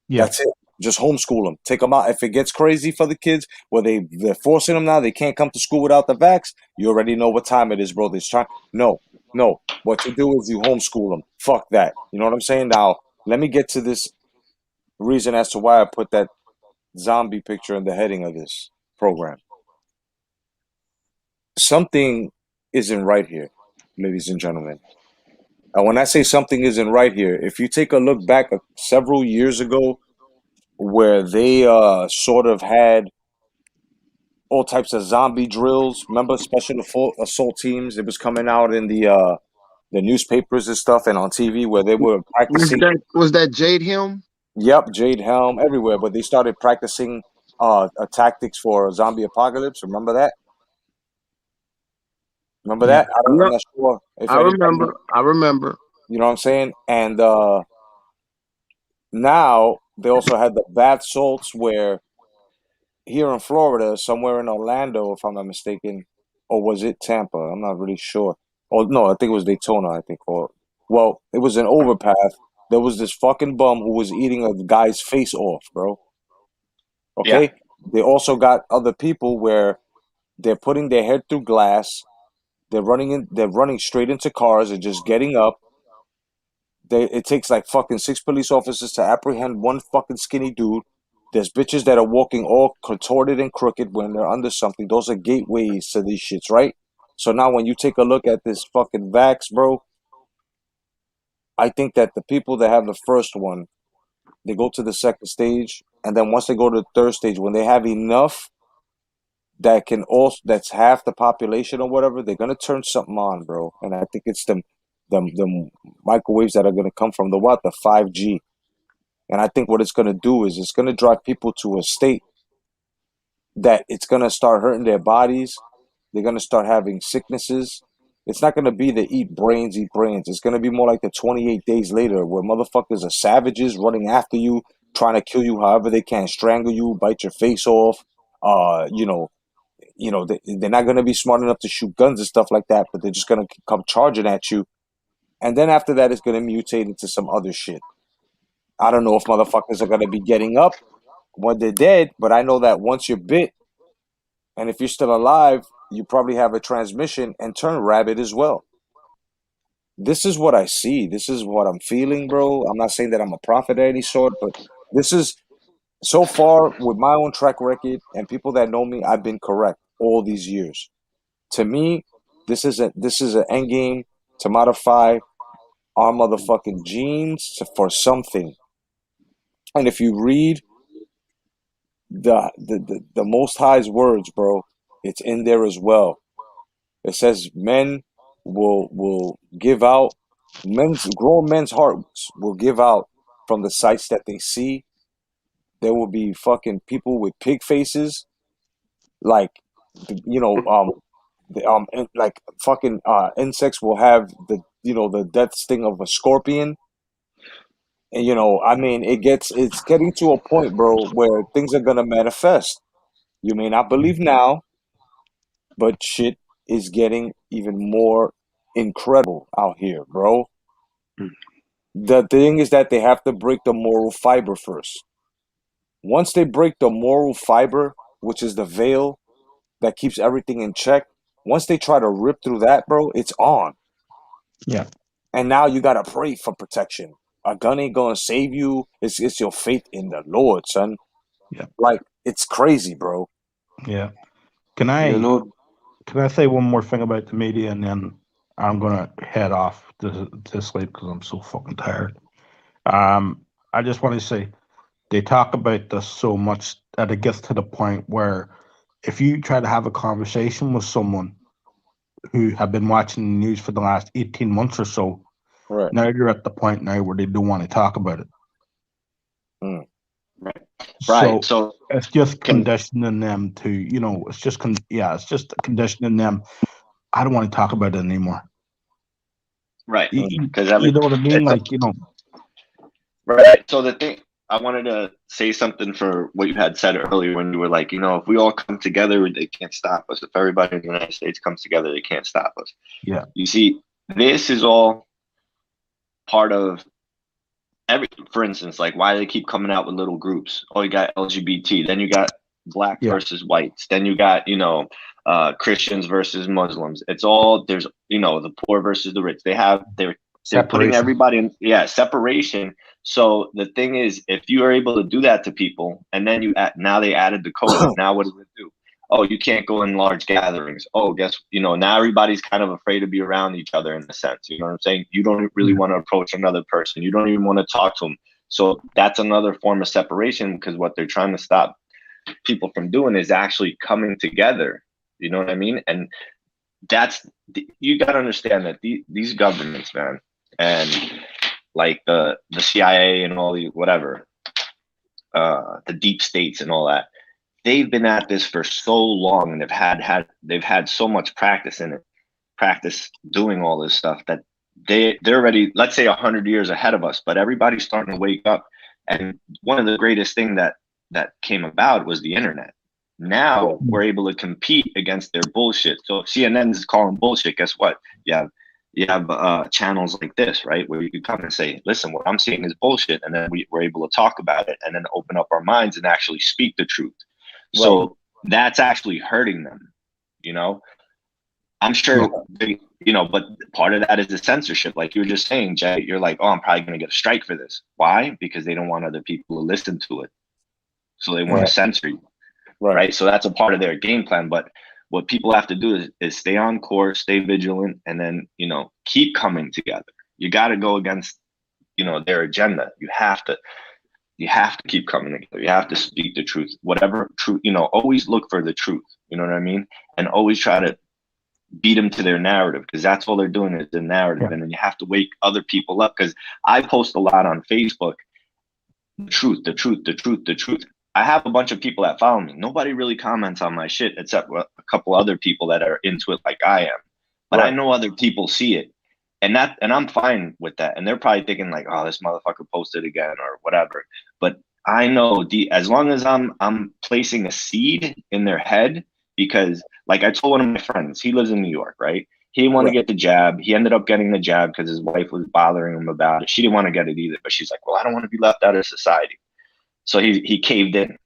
Yeah. That's it. Just homeschool them. Take them out. If it gets crazy for the kids, where they're forcing them now, they can't come to school without the vax. You already know what time it is, bro. No. What you do is you homeschool them. Fuck that. You know what I'm saying? Now, let me get to this reason as to why I put that zombie picture in the heading of this program. Something isn't right here, ladies and gentlemen. And when I say something isn't right here, if you take a look back several years ago, where they sort of had all types of zombie drills. Remember special assault teams? It was coming out in the newspapers and stuff and on TV where they were practicing. Was that Jade Helm? Yep, Jade Helm everywhere. But they started practicing tactics for zombie apocalypse. Remember that? Remember that? I'm not sure if I remember. You know what I'm saying? And now they also had the bath salts where here in Florida, somewhere in Orlando, if I'm not mistaken, or was it Tampa? I'm not really sure. Oh no, I think it was Daytona. I think, well, it was an overpath. There was this fucking bum who was eating a guy's face off, bro. Okay. Yeah. They also got other people where they're putting their head through glass. They're running straight into cars and just getting up. It takes like fucking 6 police officers to apprehend one fucking skinny dude. There's bitches that are walking all contorted and crooked when they're under something. Those are gateways to these shits, right? So now when you take a look at this fucking vax, bro, I think that the people that have the first one, they go to the second stage, and then once they go to the third stage, when they have enough that can also, that's half the population or whatever, they're gonna turn something on, bro. And I think it's the microwaves that are gonna come from the what? The 5G. And I think what it's gonna do is it's gonna drive people to a state that it's gonna start hurting their bodies. They're gonna start having sicknesses. It's not gonna be the eat brains. It's gonna be more like the 28 days later, where motherfuckers are savages running after you, trying to kill you however they can, strangle you, bite your face off. They're not gonna be smart enough to shoot guns and stuff like that, but they're just gonna come charging at you. And then after that, it's gonna mutate into some other shit. I don't know if motherfuckers are gonna be getting up when they're dead, but I know that once you're bit, and if you're still alive, you probably have a transmission and turn rabid as well. This is what I see. This is what I'm feeling, bro. I'm not saying that I'm a prophet of any sort, but this is, so far with my own track record and people that know me, I've been correct all these years. To me, this is an end game to modify our motherfucking genes for something. And if you read the Most High's words, bro, it's in there as well. It says men will give out, grown men's hearts will give out from the sights that they see. There will be fucking people with pig faces, like, like fucking insects will have the death sting of a scorpion. And I mean, it's getting to a point, bro, where things are gonna manifest. You may not believe now, but shit is getting even more incredible out here, bro. The thing is that they have to break the moral fiber first. Once they break the moral fiber, which is the veil that keeps everything in check, once they try to rip through that, bro, it's on. Yeah. And now you gotta pray for protection. A gun ain't gonna save you. It's your faith in the Lord, son. Yeah. Like, it's crazy, bro. Yeah. Can I say one more thing about the media, and then I'm gonna head off to sleep because I'm so fucking tired. I just want to say they talk about this so much that it gets to the point where if you try to have a conversation with someone who have been watching the news for the last 18 months or so, right, now you're at the point now where they don't want to talk about it. Right. So it's just conditioning them to, it's just conditioning them. I don't want to talk about it anymore. Right. Because you know what I mean? Right. So the thing, I wanted to say something for what you had said earlier when you were like, if we all come together, they can't stop us. If everybody in the United States comes together, they can't stop us. Yeah. You see, this is all part of for instance, like why do they keep coming out with little groups? Oh, you got LGBT, then you got black versus whites, then you got, Christians versus Muslims. It's all, there's, the poor versus the rich. They're putting everybody in separation. So the thing is, if you are able to do that to people, and then now they added the COVID, now what does it do? Oh, you can't go in large gatherings. Oh, now everybody's kind of afraid to be around each other in a sense. You know what I'm saying? You don't really want to approach another person. You don't even want to talk to them. So that's another form of separation, because what they're trying to stop people from doing is actually coming together. You know what I mean? And you got to understand that these governments, man, and like the CIA and all the whatever, the deep states and all that, they've been at this for so long, and they've had so much practice doing all this stuff, that they're already, let's say, 100 years ahead of us. But everybody's starting to wake up, and one of the greatest thing that came about was the internet. Now we're able to compete against their bullshit. So if CNN is calling bullshit, guess what? You have channels like this, right, where you can come and say, listen, what I'm seeing is bullshit, and then we're able to talk about it, and then open up our minds and actually speak the truth. Right. So that's actually hurting them, I'm sure, but part of that is the censorship. Like you were just saying, Jay, you're like, oh, I'm probably going to get a strike for this. Why? Because they don't want other people to listen to it. So they want to censor you. Right. So that's a part of their game plan. But what people have to do is stay on course, stay vigilant, and then, keep coming together. You got to go against, their agenda. You have to keep coming together. You have to speak the truth, whatever truth, always look for the truth. You know what I mean? And always try to beat them to their narrative, because that's all they're doing is the narrative. And then you have to wake other people up, because I post a lot on Facebook. The truth, the truth, the truth, the truth. I have a bunch of people that follow me. Nobody really comments on my shit except a couple other people that are into it like I am. But I know other people see it. And I'm fine with that. And they're probably thinking like, oh, this motherfucker posted again or whatever. But I know as long as I'm placing a seed in their head, because like I told one of my friends, he lives in New York, right? He didn't want to get the jab. He ended up getting the jab because his wife was bothering him about it. She didn't want to get it either, but she's like, well, I don't want to be left out of society. So he caved in.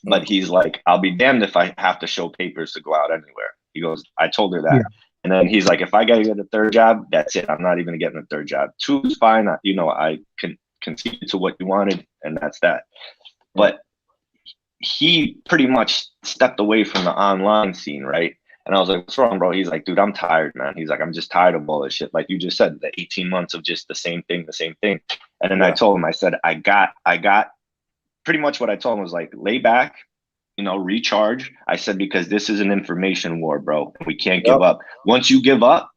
But he's like, I'll be damned if I have to show papers to go out anywhere. He goes, I told her that. Yeah. And then he's like, if I got to get a third job, that's it. I'm not even getting a third job. 2 is fine. I can concede to what you wanted, and that's that. But he pretty much stepped away from the online scene, right? And I was like, what's wrong, bro? He's like, dude, I'm tired, man. He's like, I'm just tired of all this shit. Like you just said, the 18 months of just the same thing. And then I told him, I said, I got pretty much what I told him was like, lay back, recharge. I said, because this is an information war, bro. We can't give up. Once you give up,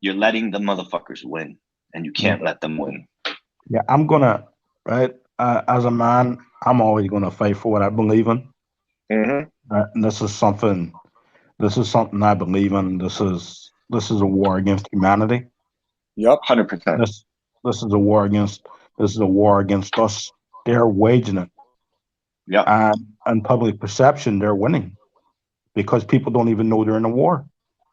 you're letting the motherfuckers win, and you can't let them win. Yeah, I'm gonna, right? As a man, I'm always gonna fight for what I believe in. And this is something I believe in. This is a war against humanity. Yep, 100%. This is a war against us. They're waging it. Yeah. And public perception, they're winning because people don't even know they're in a war.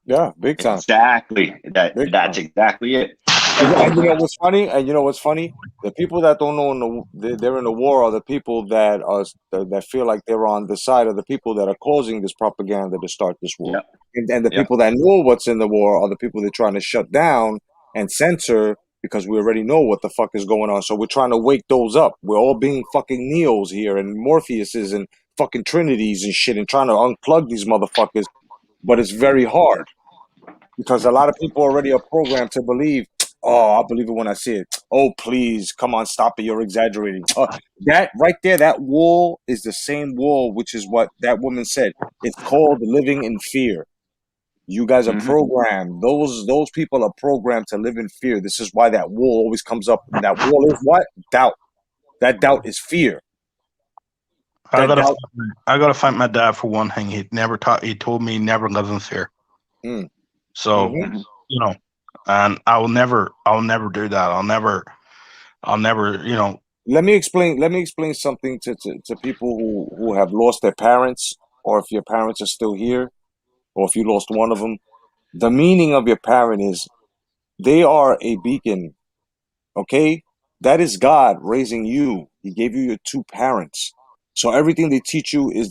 Yeah, big time. Exactly. That's exactly it. And you know what's funny? The people that don't know they're in a war are the people that feel like they're on the side of the people that are causing this propaganda to start this war. Yep. And the people that know what's in the war are the people they're trying to shut down and censor, because we already know what the fuck is going on. So we're trying to wake those up. We're all being fucking Neos here and Morpheuses and fucking Trinities and shit and trying to unplug these motherfuckers. But it's very hard because a lot of people already are programmed to believe, oh, I'll believe it when I see it. Oh, please, come on, stop it. You're exaggerating. That right there, that wall is the same wall, which is what that woman said. It's called living in fear. You guys are programmed. Those people are programmed to live in fear. This is why that wall always comes up. And that wall is what? Doubt. That doubt is fear. I gotta find my dad for one thing. He told me never live in fear. So and I'll never do that. I'll never. Let me explain something to people who have lost their parents, or if your parents are still here, or if you lost one of them. The meaning of your parent is they are a beacon. Okay? That is God raising you. He gave you your 2 parents. So everything they teach you is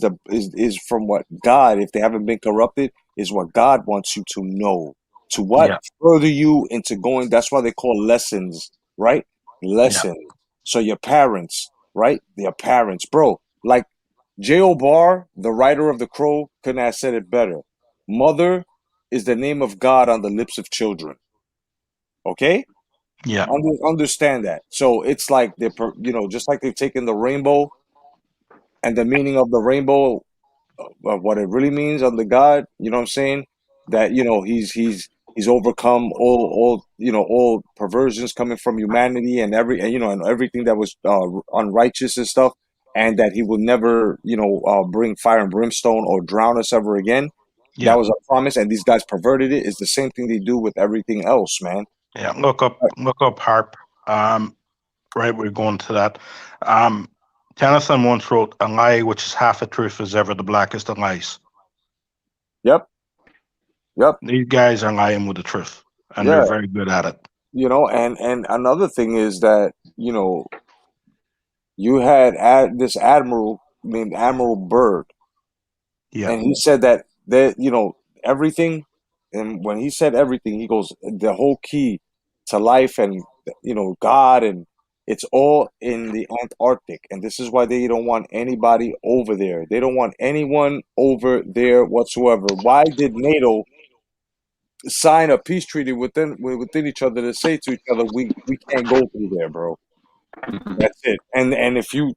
from what God, if they haven't been corrupted, is what God wants you to know. To what? Yeah. Further you into going. That's why they call lessons, right? Lessons. Yeah. So your parents, right? Their parents. Bro, like J.O. Barr, the writer of The Crow, couldn't have said it better. Mother is the name of God on the lips of children. Okay? Yeah. Understand that. So it's like they're, just like they've taken the rainbow and the meaning of the rainbow, what it really means under God. You know what I'm saying? That he's overcome all perversions coming from humanity and everything that was unrighteous and stuff, and that he will never bring fire and brimstone or drown us ever again. Yeah. That was a promise, and these guys perverted it. It's the same thing they do with everything else, man. Yeah, look up HARP. Right, we're going to that. Tennyson once wrote, "A lie which is half a truth is ever the blackest of lies." Yep. These guys are lying with the truth, and they're very good at it. And another thing is that you had this admiral named Admiral Byrd. Yeah. And he said that everything, and when he said everything, he goes, the whole key to life and God and It's all in the Antarctic, and this is why they don't want anybody over there. They don't want anyone over there whatsoever. Why did NATO sign a peace treaty within each other to say to each other, we can't go through there, bro? That's it. And if you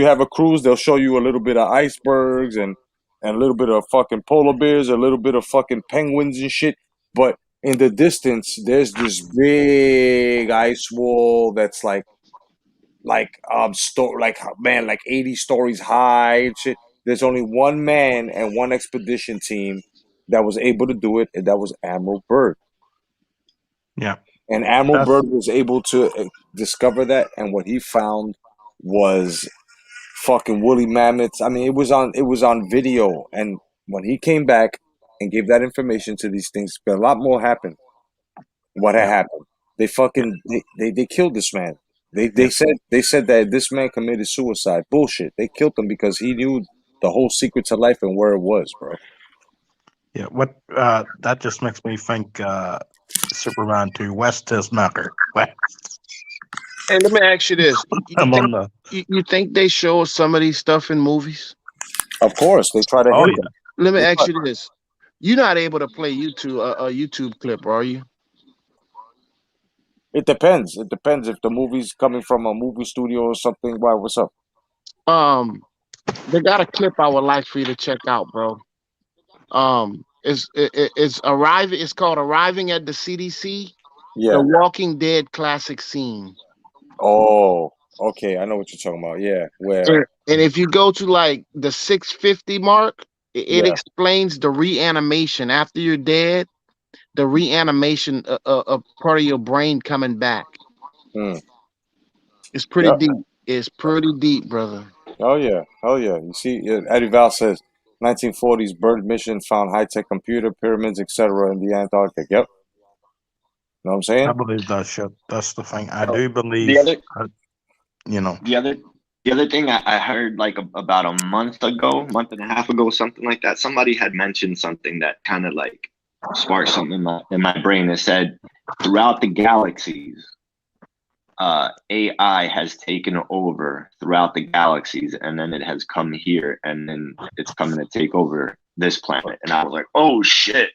have a cruise, they'll show you a little bit of icebergs and a little bit of fucking polar bears, a little bit of fucking penguins and shit. But in the distance, there's this big ice wall that's like man, like 80 stories high and shit. There's only one man and one expedition team that was able to do it, and that was Admiral Byrd. Yeah. And Admiral Byrd was able to discover that, and what he found was fucking woolly mammoths. I mean, it was on video, and when he came back and gave that information to these things, a lot more happened. What had happened? They fucking they killed this man. They said that this man committed suicide. Bullshit. They killed him because he knew the whole secret to life and where it was, bro. Yeah, what that just makes me think Superman 2 West is matter. West. Hey, let me ask you this. You think they show some of these stuff in movies? Of course, they try to hit them. Let me ask you this. You're not able to play YouTube a YouTube clip, are you? It depends. It depends if the movie's coming from a movie studio or something. Why? What's up? They got a clip I would like for you to check out, bro. It's arriving. It's called "Arriving at the CDC." Yeah. The Walking Dead classic scene. Oh, okay. I know what you're talking about. Yeah. Where? And if you go to like the 650 mark, it explains the reanimation after you're dead. The reanimation of part of your brain coming back. It's pretty deep. It's pretty deep, brother. Oh yeah, hell yeah. You see, Eddie Val says 1940s Byrd mission found high-tech computer pyramids, etc. in the Antarctic. Yep. Know what I'm saying? I believe that shit. That's the thing. I do believe. The other thing I heard like about a month and a half ago, something like that. Somebody had mentioned something that kind of like sparked something in my brain that said throughout the galaxies, AI has taken over throughout the galaxies, and then it has come here, and then it's coming to take over this planet. And I was like, oh shit,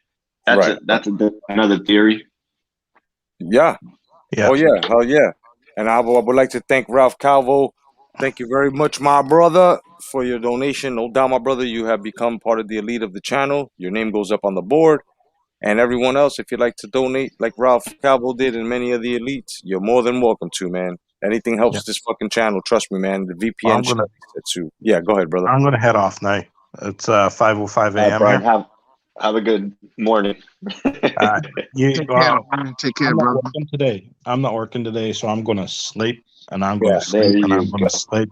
that's another theory. Yeah. Oh yeah, hell yeah. And I would like to thank Ralph Calvo. Thank you very much, my brother, for your donation. No doubt, my brother, you have become part of the elite of the channel. Your name goes up on the board. And everyone else, if you'd like to donate like Ralph Calvo did and many of the elites, you're more than welcome to, man. Anything helps this fucking channel. Trust me, man. The VPN too. Yeah, go ahead, brother. I'm going to head off now. It's 5:05 a.m. Brian, here. have a good morning. Take care, I'm brother. not working today. I'm not working today, so I'm going to sleep, and I'm going to sleep, and I'm going to sleep.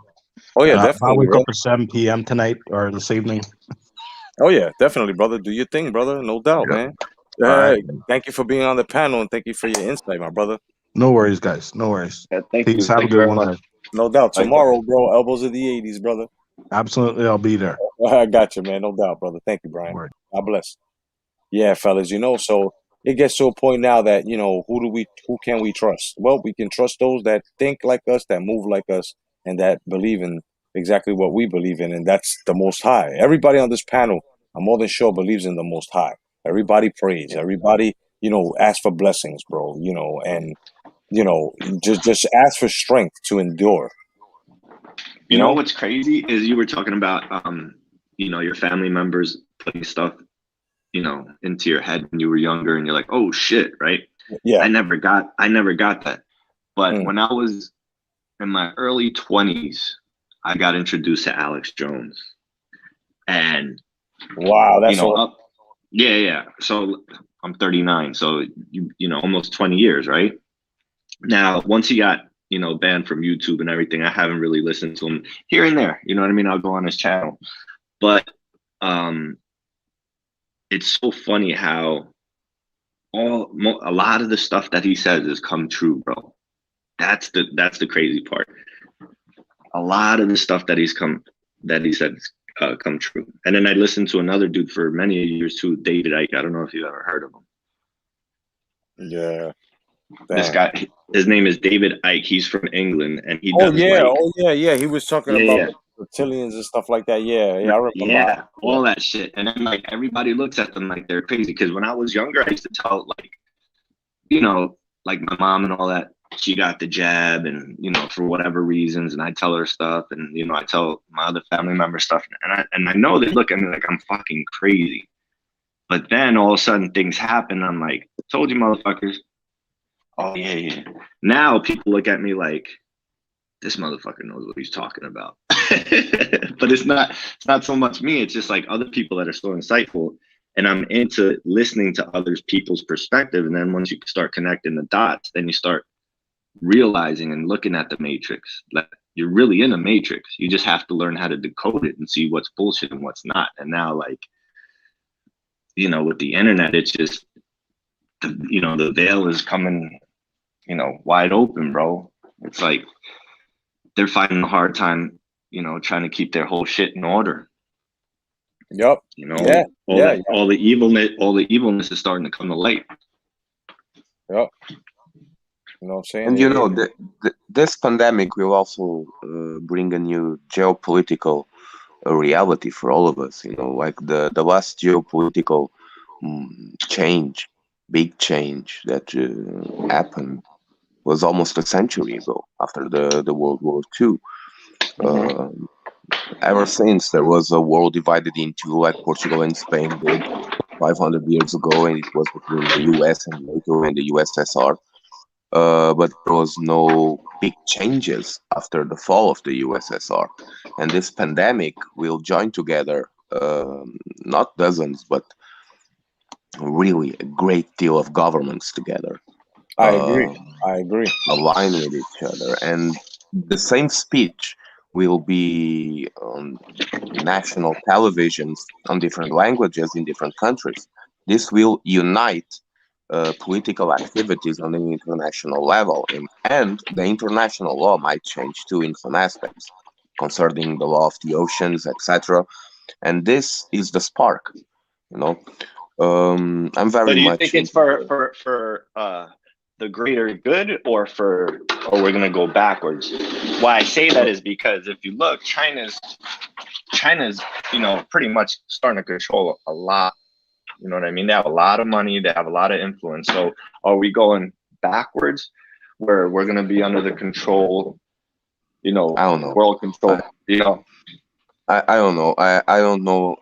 Oh yeah, definitely. I'll wake up at 7 p.m. tonight or this evening. Oh yeah, definitely, brother. Do your thing, brother. No doubt, man. Right. Thank you for being on the panel, and thank you for your insight, my brother. No worries, guys. No worries. Thank Peace. you. Have Thank a you good very one. much. No doubt. Tomorrow, bro. Elbows of the 80s, brother. Absolutely, I'll be there. I got you, man. No doubt, brother. Thank you, Brian. God bless. Yeah, fellas. So it gets to a point now that who can we trust? Well, we can trust those that think like us, that move like us, and that believe in exactly what we believe in, and that's the Most High. Everybody on this panel, I'm more than sure, believes in the Most High. Everybody prays. Everybody, asks for blessings, bro. And just ask for strength to endure. You know what's crazy is you were talking about your family members putting stuff into your head when you were younger, and you're like, oh shit, right? Yeah. I never got that. But when I was in my early 20s, I got introduced to Alex Jones. And wow, that's yeah. So I'm 39, so almost 20 years, right? Now, once he got banned from YouTube and everything, I haven't really listened to him here and there. You know what I mean? I'll go on his channel, but it's so funny how a lot of the stuff that he says has come true, bro. That's the crazy part. A lot of the stuff that he said come true. And then I listened to another dude for many years too, David Icke. I don't know if you've ever heard of him. Yeah. This Damn. guy, his name is David Icke. He's from England, and he Oh does yeah, like, oh yeah, yeah. He was talking about yeah, reptilians and stuff like that. Yeah, yeah, I remember. yeah, all that shit. And then like everybody looks at them like they're crazy. Because when I was younger, I used to tell like, you know, like my mom and all that, she got the jab, and you know, for whatever reasons, and I tell her stuff, and you know, I tell my other family member stuff, and I know they look at me like I'm fucking crazy. But then all of a sudden things happen. I'm like, told you, motherfuckers. Oh yeah, yeah. Now people look at me like, this motherfucker knows what he's talking about. But it's not so much me. It's just like other people that are so insightful, and I'm into listening to other people's perspective. And then once you start connecting the dots, then you start realizing and looking at the matrix. Like you're really in a matrix. You just have to learn how to decode it and see what's bullshit and what's not. And now, like, you know, with the internet, it's just, you know, the veil is coming, you know, wide open, bro. It's like they're fighting a hard time, you know, trying to keep their whole shit in order. Yep. You know, Yeah. all the evilness is starting to come to light. Yep. You know what I'm saying? And you know, this pandemic will also bring a new geopolitical reality for all of us. You know, like the last geopolitical change, big change that happened was almost a century ago after the World War II. Ever since, there was a world divided in two, like Portugal and Spain did 500 years ago, and it was between the US and NATO and the USSR. But there was no big changes after the fall of the USSR. And this pandemic will join together not dozens, but really a great deal of governments together. I agree. Align with each other. And the same speech will be on national televisions on different languages in different countries. This will unite political activities on an international level, and the international law might change too in some aspects concerning the law of the oceans, etc. And this is the spark, you know. I'm very So do you much. think it's for the greater good, or we're gonna go backwards? Why I say that is because if you look, China's you know, pretty much starting to control a lot. You know what I mean? They have a lot of money, they have a lot of influence. So are we going backwards where we're gonna be under the control, you know, I don't know, world control, you know? I don't know. I don't know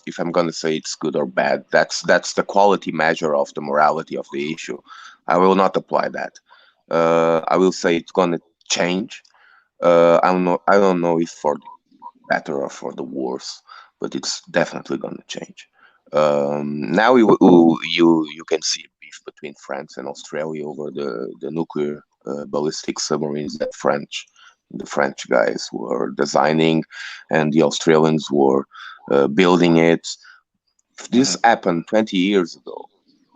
if I'm gonna say it's good or bad. That's the quality measure of the morality of the issue. I will not apply that. I will say it's gonna change. I don't know if for the better or for the worse, but it's definitely gonna change. Now you can see beef between France and Australia over the nuclear ballistic submarines that the French guys were designing, and the Australians were building it. If this happened 20 years ago,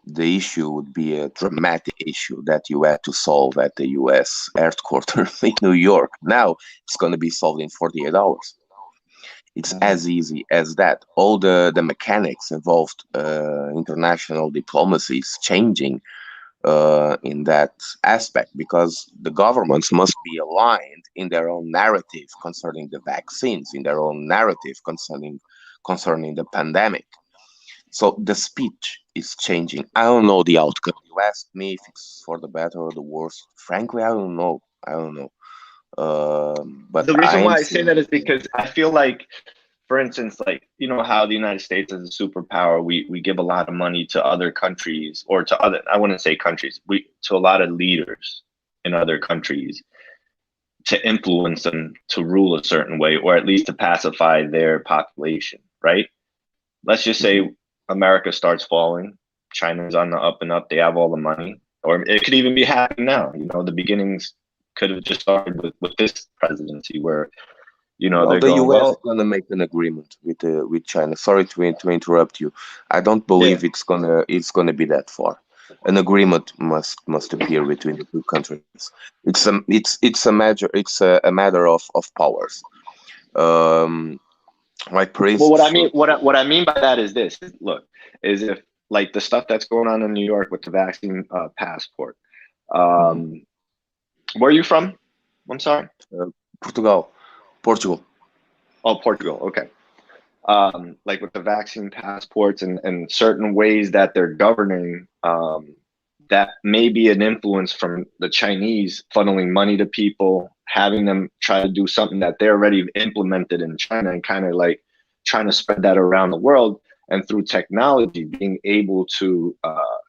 the issue would be a dramatic issue that you had to solve at the US headquarters in New York. Now it's going to be solved in 48 hours. It's as easy as that. All the mechanics involved, international diplomacy is changing in that aspect, because the governments must be aligned in their own narrative concerning the vaccines, in their own narrative concerning the pandemic. So the speech is changing. I don't know the outcome. You asked me if it's for the better or the worse. Frankly, I don't know. But the reason why I say that is because I feel like, for instance, like, you know how the United States is a superpower, we give a lot of money to other countries, or to other, I wouldn't say countries, to a lot of leaders in other countries to influence them to rule a certain way, or at least to pacify their population, right? Let's just say America starts falling, China's on the up and up, they have all the money, or it could even be happening now. You know, the beginnings could have just started with this presidency, where, you know, well, the US is gonna make an agreement with China. Sorry to interrupt you. I don't believe it's gonna be that far. An agreement must appear between the two countries. It's a matter of powers. Like well, what I mean by that is this. Look, is if like the stuff that's going on in New York with the vaccine passport, Where are you from? I'm sorry. Portugal. Oh, Portugal. Okay. Like with the vaccine passports and certain ways that they're governing, that may be an influence from the Chinese funneling money to people, having them try to do something that they're already implemented in China and kind of like trying to spread that around the world. And through technology, being able to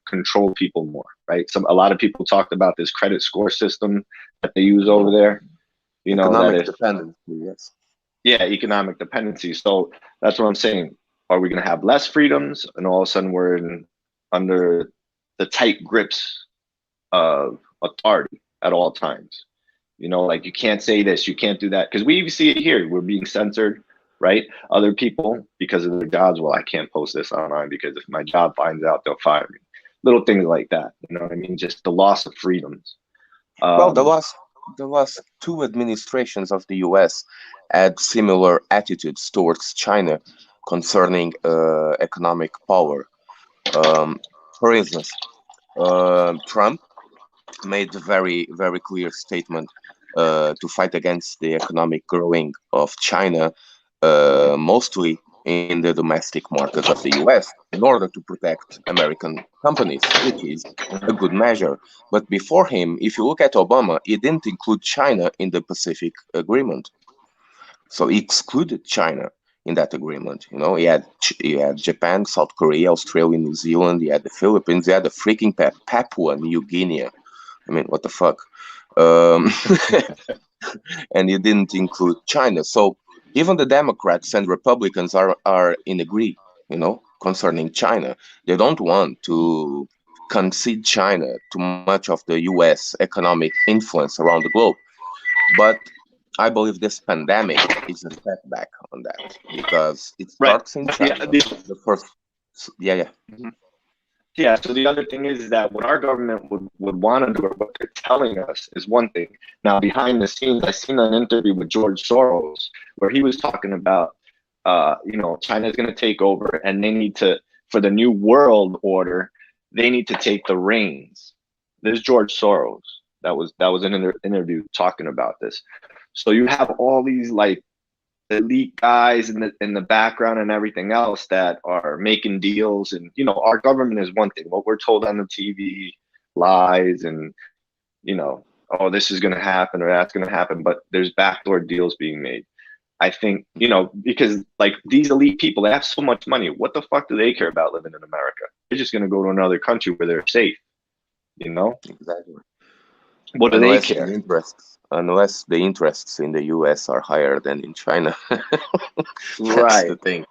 control people more, right? A lot of people talked about this credit score system that they use over there. You know, economic dependency, yes. Yeah, economic dependency. So that's what I'm saying. Are we going to have less freedoms, and all of a sudden we're under the tight grips of authority at all times? You know, like you can't say this, you can't do that, because we even see it here. We're being censored, right? Other people, because of their jobs, well, I can't post this online because if my job finds out, they'll fire me. Little things like that. You know what I mean? Just the loss of freedoms. Well, the last two administrations of the U.S. had similar attitudes towards China concerning economic power. For instance, Trump made a very, very clear statement to fight against the economic growing of China, mostly in the domestic market of the US, in order to protect American companies, which is a good measure. But before him, if you look at Obama, he didn't include China in the Pacific Agreement. So he excluded China in that agreement. You know, he had Japan, South Korea, Australia, New Zealand, he had the Philippines, he had the freaking Papua New Guinea. I mean, what the fuck? And he didn't include China. So even the Democrats and Republicans are in agree, you know, concerning China. They don't want to concede China to much of the US economic influence around the globe. But I believe this pandemic is a setback on that, because it starts in China. The first, yeah. Yeah, so the other thing is that what our government would want to do, or what they're telling us, is one thing. Now, behind the scenes, I seen an interview with George Soros where he was talking about, you know, China's going to take over, and they need to, for the new world order, they need to take the reins. There's George Soros. That was an interview talking about this. So you have all these like elite guys in the background and everything else that are making deals, and you know, our government is one thing. What we're told on the TV, lies, and you know, oh, this is going to happen or that's going to happen, but there's backdoor deals being made. I think, you know, because like these elite people, they have so much money. What the fuck do they care about living in America? They're just going to go to another country where they're safe. You know, exactly. What do they care? Unless the interests in the US are higher than in China. That's right. the thing.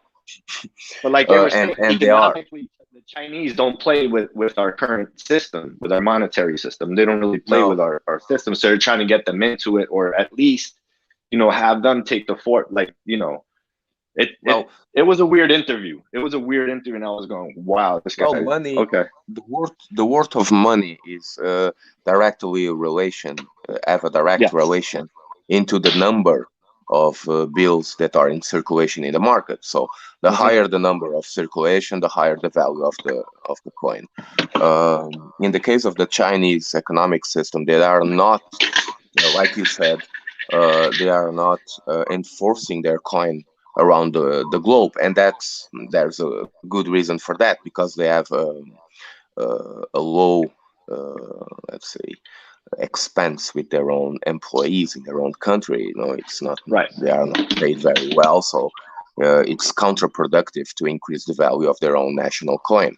But like they were saying, and they are. The Chinese don't play with our current system, with our monetary system. They don't really play with our system. So they're trying to get them into it, or at least, you know, have them take the fort. Like, you know, it was a weird interview. It was a weird interview, and I was going, wow, this guy. Well, money. Okay. The worth of money is directly a relation, have a direct relation into the number of bills that are in circulation in the market. So the higher the number of circulation, the higher the value of the coin. In the case of the Chinese economic system, they are not, like you said, they are not enforcing their coin around the globe, and there's a good reason for that, because they have a low, let's say, expense with their own employees in their own country. You know, it's not right. They are not paid very well, so it's counterproductive to increase the value of their own national coin.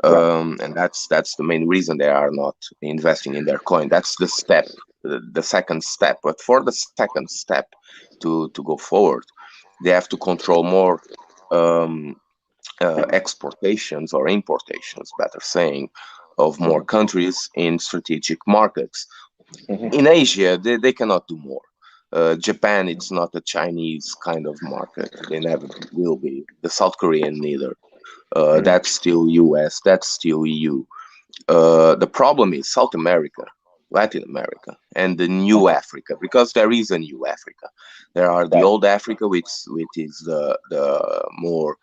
And that's the main reason they are not investing in their coin. That's the step, the second step. But for the second step to go forward, they have to control more exportations or importations, better saying, of more countries in strategic markets. In Asia, they cannot do more. Japan, it's not a Chinese kind of market. They never will be. The South Korean neither. That's still US, that's still EU. The problem is South America, Latin America, and the new Africa, because there is a new Africa. There are the old Africa, which is the more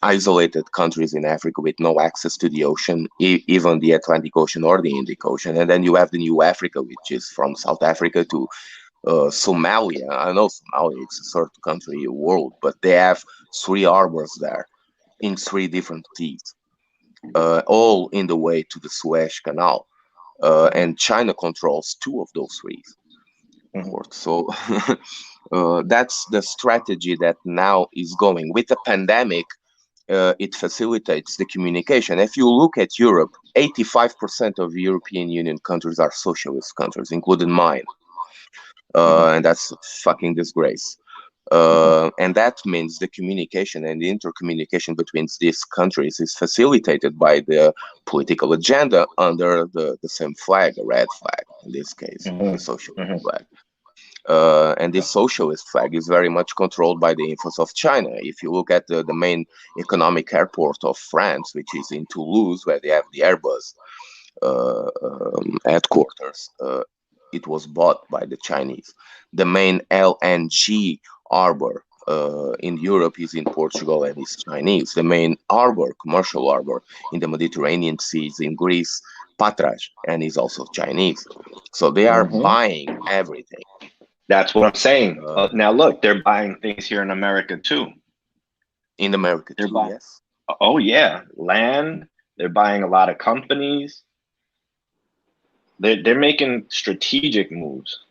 isolated countries in Africa with no access to the ocean, even the Atlantic Ocean or the Indic Ocean. And then you have the New Africa, which is from South Africa to Somalia. I know Somalia is a third country in the world, but they have 3 harbors there in 3 different seas, all in the way to the Suez Canal. And China controls 2 of those 3 ports. So that's the strategy that now is going. With the pandemic, it facilitates the communication. If you look at Europe, 85% of European Union countries are socialist countries, including mine. And that's a fucking disgrace. And that means the communication and the intercommunication between these countries is facilitated by the political agenda under the same flag, a red flag, in this case, the socialist flag. And this socialist flag is very much controlled by the influence of China. If you look at the main economic airport of France, which is in Toulouse, where they have the Airbus headquarters, it was bought by the Chinese. The main LNG harbor in Europe is in Portugal and is Chinese. The main harbor, commercial harbor in the Mediterranean Sea is in Greece, Patras, and is also Chinese. So they are buying everything. That's what I'm saying. Now look, they're buying things here in America too. In America too, yes. Oh yeah, land. They're buying a lot of companies. They're making strategic moves.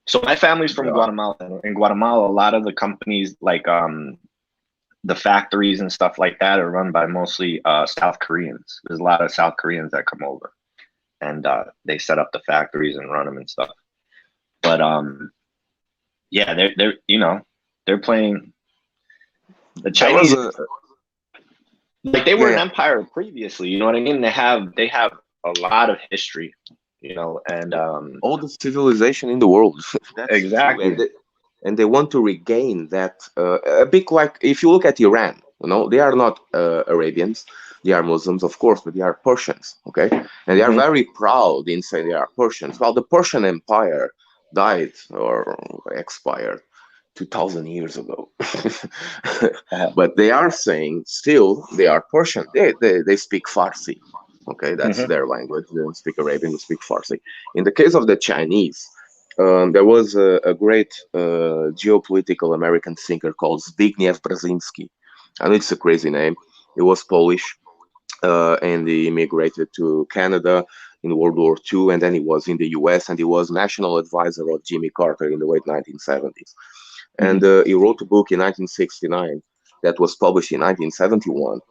So my family's from Guatemala. In Guatemala, a lot of the companies, like the factories and stuff like that, are run by mostly South Koreans. There's a lot of South Koreans that come over, and they set up the factories and run them and stuff. But yeah, they're you know, they're playing the Chinese. Like they were an empire previously. You know what I mean? They have a lot of history. You know, and all the civilization in the world. Exactly. And they want to regain that, a bit like, if you look at Iran, you know, they are not Arabians, they are Muslims, of course, but they are Persians, okay? And they are very proud in saying they are Persians. Well, the Persian Empire died or expired 2,000 years ago. But they are saying still they are Persian. They speak Farsi. Okay, that's their language. They don't speak Arabian, they speak Farsi. In the case of the Chinese, there was a great geopolitical American thinker called Zbigniew Brzezinski. I know it's a crazy name. He was Polish, and he immigrated to Canada in World War II, and then he was in the US, and he was national advisor of Jimmy Carter in the late 1970s. And he wrote a book in 1969 that was published in 1971.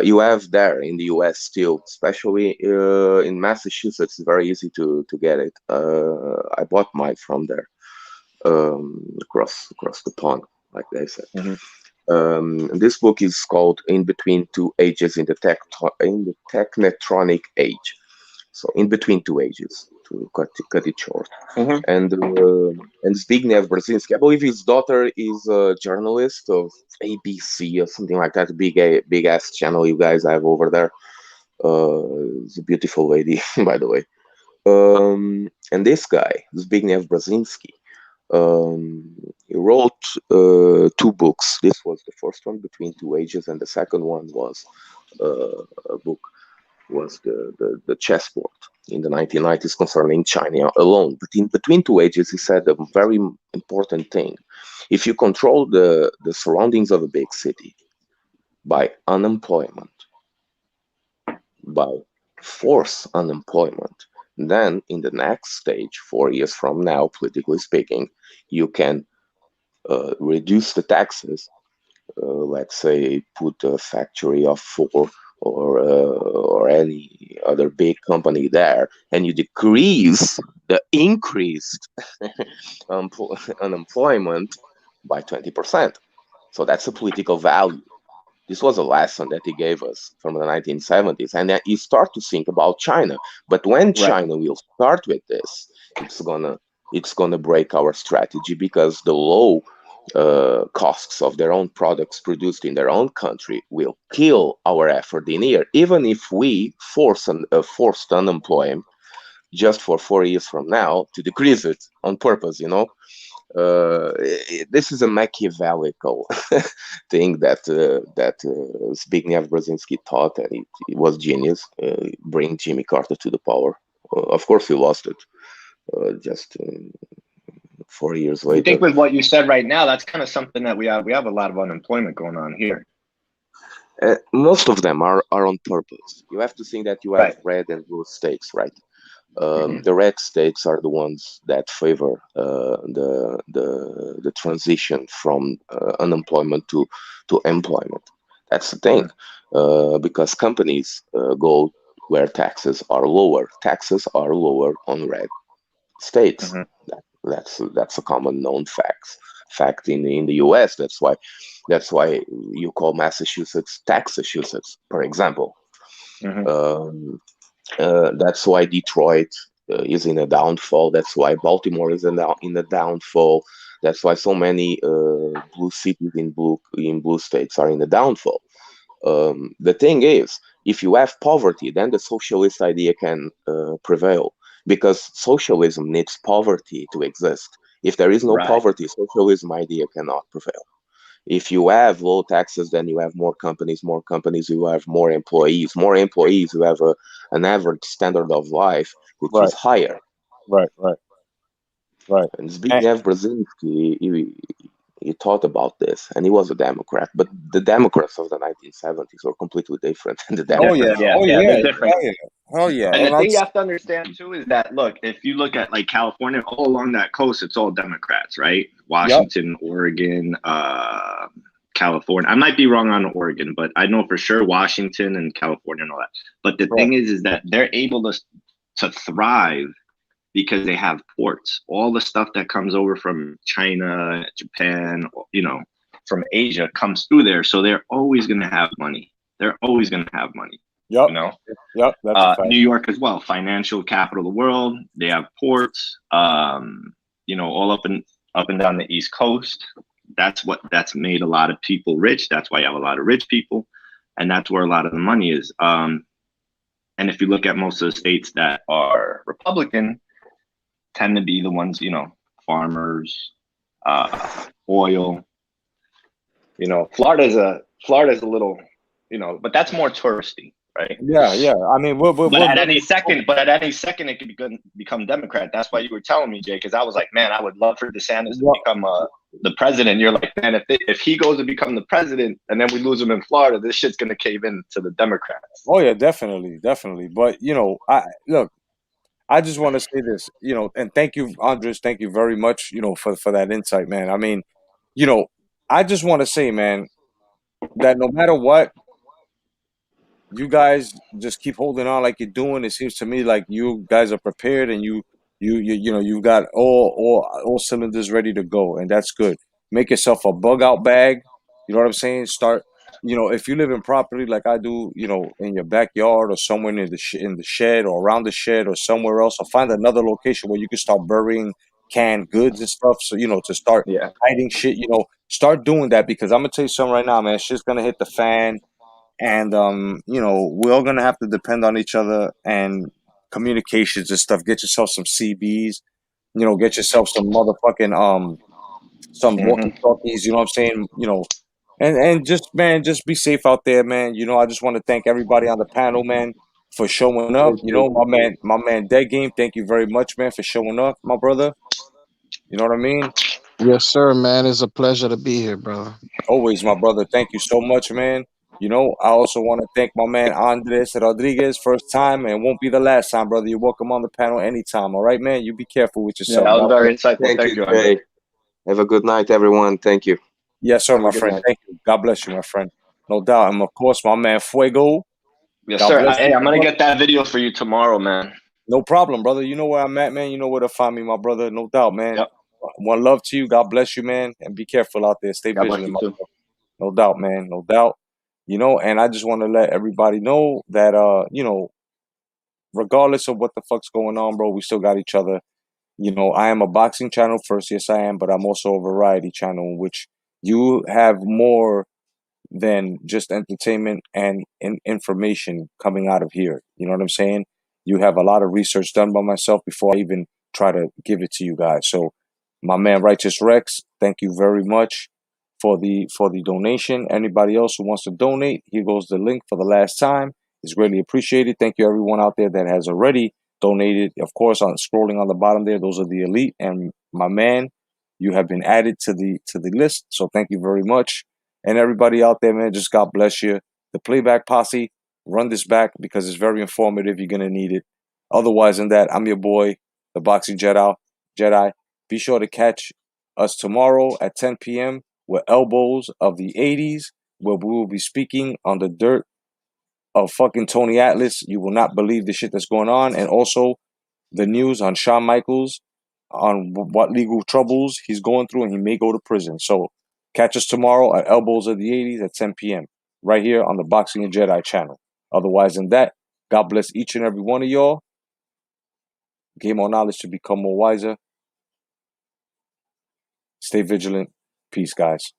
You have there in the US still, especially in Massachusetts, it's very easy to get it. I bought mine from there, across the pond, like they said. This book is called "In Between Two Ages in the Technetronic Age." So, in between two ages, to cut it short. And Zbigniew Brzezinski, I believe his daughter is a journalist of ABC or something like that. Big ass channel you guys have over there. It's a beautiful lady, by the way. And this guy, Zbigniew Brzezinski, he wrote 2 books. This was the first one, Between Two Ages, and the second one was a book. Was the chessboard in the 1990s concerning China alone. But in Between Two Ages, he said a very important thing. If you control the surroundings of a big city by unemployment, by force unemployment, then in the next stage, 4 years from now, politically speaking, you can reduce the taxes. Let's say put a factory of 4 or any other big company there, and you decrease the increased unemployment by 20%. So that's a political value. This was a lesson that he gave us from the 1970s, and then you start to think about China. But when China will start with this, it's gonna break our strategy, because the low costs of their own products produced in their own country will kill our effort in here, even if we forced unemployment just for 4 years from now to decrease it on purpose, you know. This is a Machiavellical thing that Zbigniew Brzezinski thought, and it was genius. Bring Jimmy Carter to the power. Of course, he lost it. Just 4 years later. I think with what you said right now, that's kind of something that we have a lot of unemployment going on here. Most of them are on purpose. You have to think that you have red and blue states, right? The red states are the ones that favor the transition from unemployment to employment. That's the thing, because companies go where taxes are lower. Taxes are lower on red states. That's a common known fact in the U.S. That's why you call Massachusetts Taxachusetts, for example. That's why Detroit is in a downfall. That's why Baltimore is in a downfall. That's why so many blue cities in blue states are in a downfall. The thing is, if you have poverty, then the socialist idea can prevail, because socialism needs poverty to exist. If there is no poverty, socialism idea cannot prevail. If you have low taxes, then you have more companies. More companies, you have more employees. More employees, you have an average standard of life which is higher. Right. And Zbigniew Brzezinski, he thought about this, and he was a Democrat. But the Democrats of the 1970s were completely different than the Democrats. They're different. Oh yeah. And the thing you have to understand too is that, look, if you look at like California, all along that coast, it's all Democrats, right? Washington, Oregon, California. I might be wrong on Oregon, but I know for sure Washington and California and all that. But the thing is that they're able to thrive because they have ports. All the stuff that comes over from China, Japan, from Asia comes through there. So they're always going to have money. They're always going to have money. Yep. That's a fact. New York as well, financial capital of the world. They have ports, all up and down the East Coast. That's made a lot of people rich. That's why you have a lot of rich people, and that's where a lot of the money is. And if you look at most of the states that are Republican, tend to be the ones, farmers, oil. Florida's a little, but that's more touristy. Right. Yeah. I mean, at any second, it could become Democrat. That's why you were telling me, Jay, because I was like, man, I would love for DeSantis to become the president. You're like, man, if he goes to become the president and then we lose him in Florida, this shit's gonna cave in to the Democrats. Oh yeah, definitely. But I just want to say this, and thank you, Andres. Thank you very much, for that insight, man. I mean, I just want to say, man, that no matter what, you guys just keep holding on like you're doing. It seems to me like you guys are prepared, and you've got all cylinders ready to go, and that's good. Make yourself a bug out bag. You know what I'm saying? Start. If you live in property like I do, in your backyard or somewhere in the shed or around the shed or somewhere else, or find another location where you can start burying canned goods and stuff. So to start hiding shit. Start doing that, because I'm gonna tell you something right now, man. Shit's gonna hit the fan. And we're all gonna have to depend on each other and communications and stuff. Get yourself some CBs, get yourself some motherfucking some walkie-talkies, you know what I'm saying? And just, man, just be safe out there, man. I just want to thank everybody on the panel, man, for showing up. My man Dead Game, thank you very much, man, for showing up, my brother. You know what I mean? Yes, sir, man. It's a pleasure to be here, brother. Always, my brother. Thank you so much, man. I also want to thank my man Andres Rodriguez, first time, and won't be the last time, brother. You're welcome on the panel anytime. All right, man? You be careful with yourself. Yeah, that was very insightful. Thank you, Jay. Have a good night, everyone. Thank you. Yes, sir, my friend. Thank you. God bless you, my friend. No doubt. And of course, my man Fuego. Yes, sir. Hey, I'm going to get that video for you tomorrow, man. No problem, brother. You know where I'm at, man. You know where to find me, my brother. No doubt, man. Yep. One love to you. God bless you, man. And be careful out there. Stay vigilant, my brother. No doubt, man. No doubt. And I just want to let everybody know that, regardless of what the fuck's going on, bro, we still got each other. I am a boxing channel first. Yes, I am. But I'm also a variety channel in which you have more than just entertainment and information coming out of here. You know what I'm saying? You have a lot of research done by myself before I even try to give it to you guys. So My man Righteous Rex, thank you very much for the donation. Anybody else who wants to donate, here goes the link for the last time. It's greatly appreciated. Thank you everyone out there that has already donated. Of course, on scrolling on the bottom there, those are the elite. And my man, you have been added to the list. So thank you very much. And everybody out there, man, just God bless you. The Playback Posse, run this back because it's very informative. You're gonna need it. Otherwise than that, I'm your boy, the Boxing Jedi. Be sure to catch us tomorrow at 10 p.m. with Elbows of the 80s, where we will be speaking on the dirt of fucking Tony Atlas. You will not believe the shit that's going on. And also the news on Shawn Michaels, on what legal troubles he's going through, and he may go to prison. So catch us tomorrow at Elbows of the 80s at 10 p.m. right here on the Boxing and Jedi channel. Otherwise than that, God bless each and every one of y'all. Gain more knowledge to become more wiser. Stay vigilant. Peace, guys.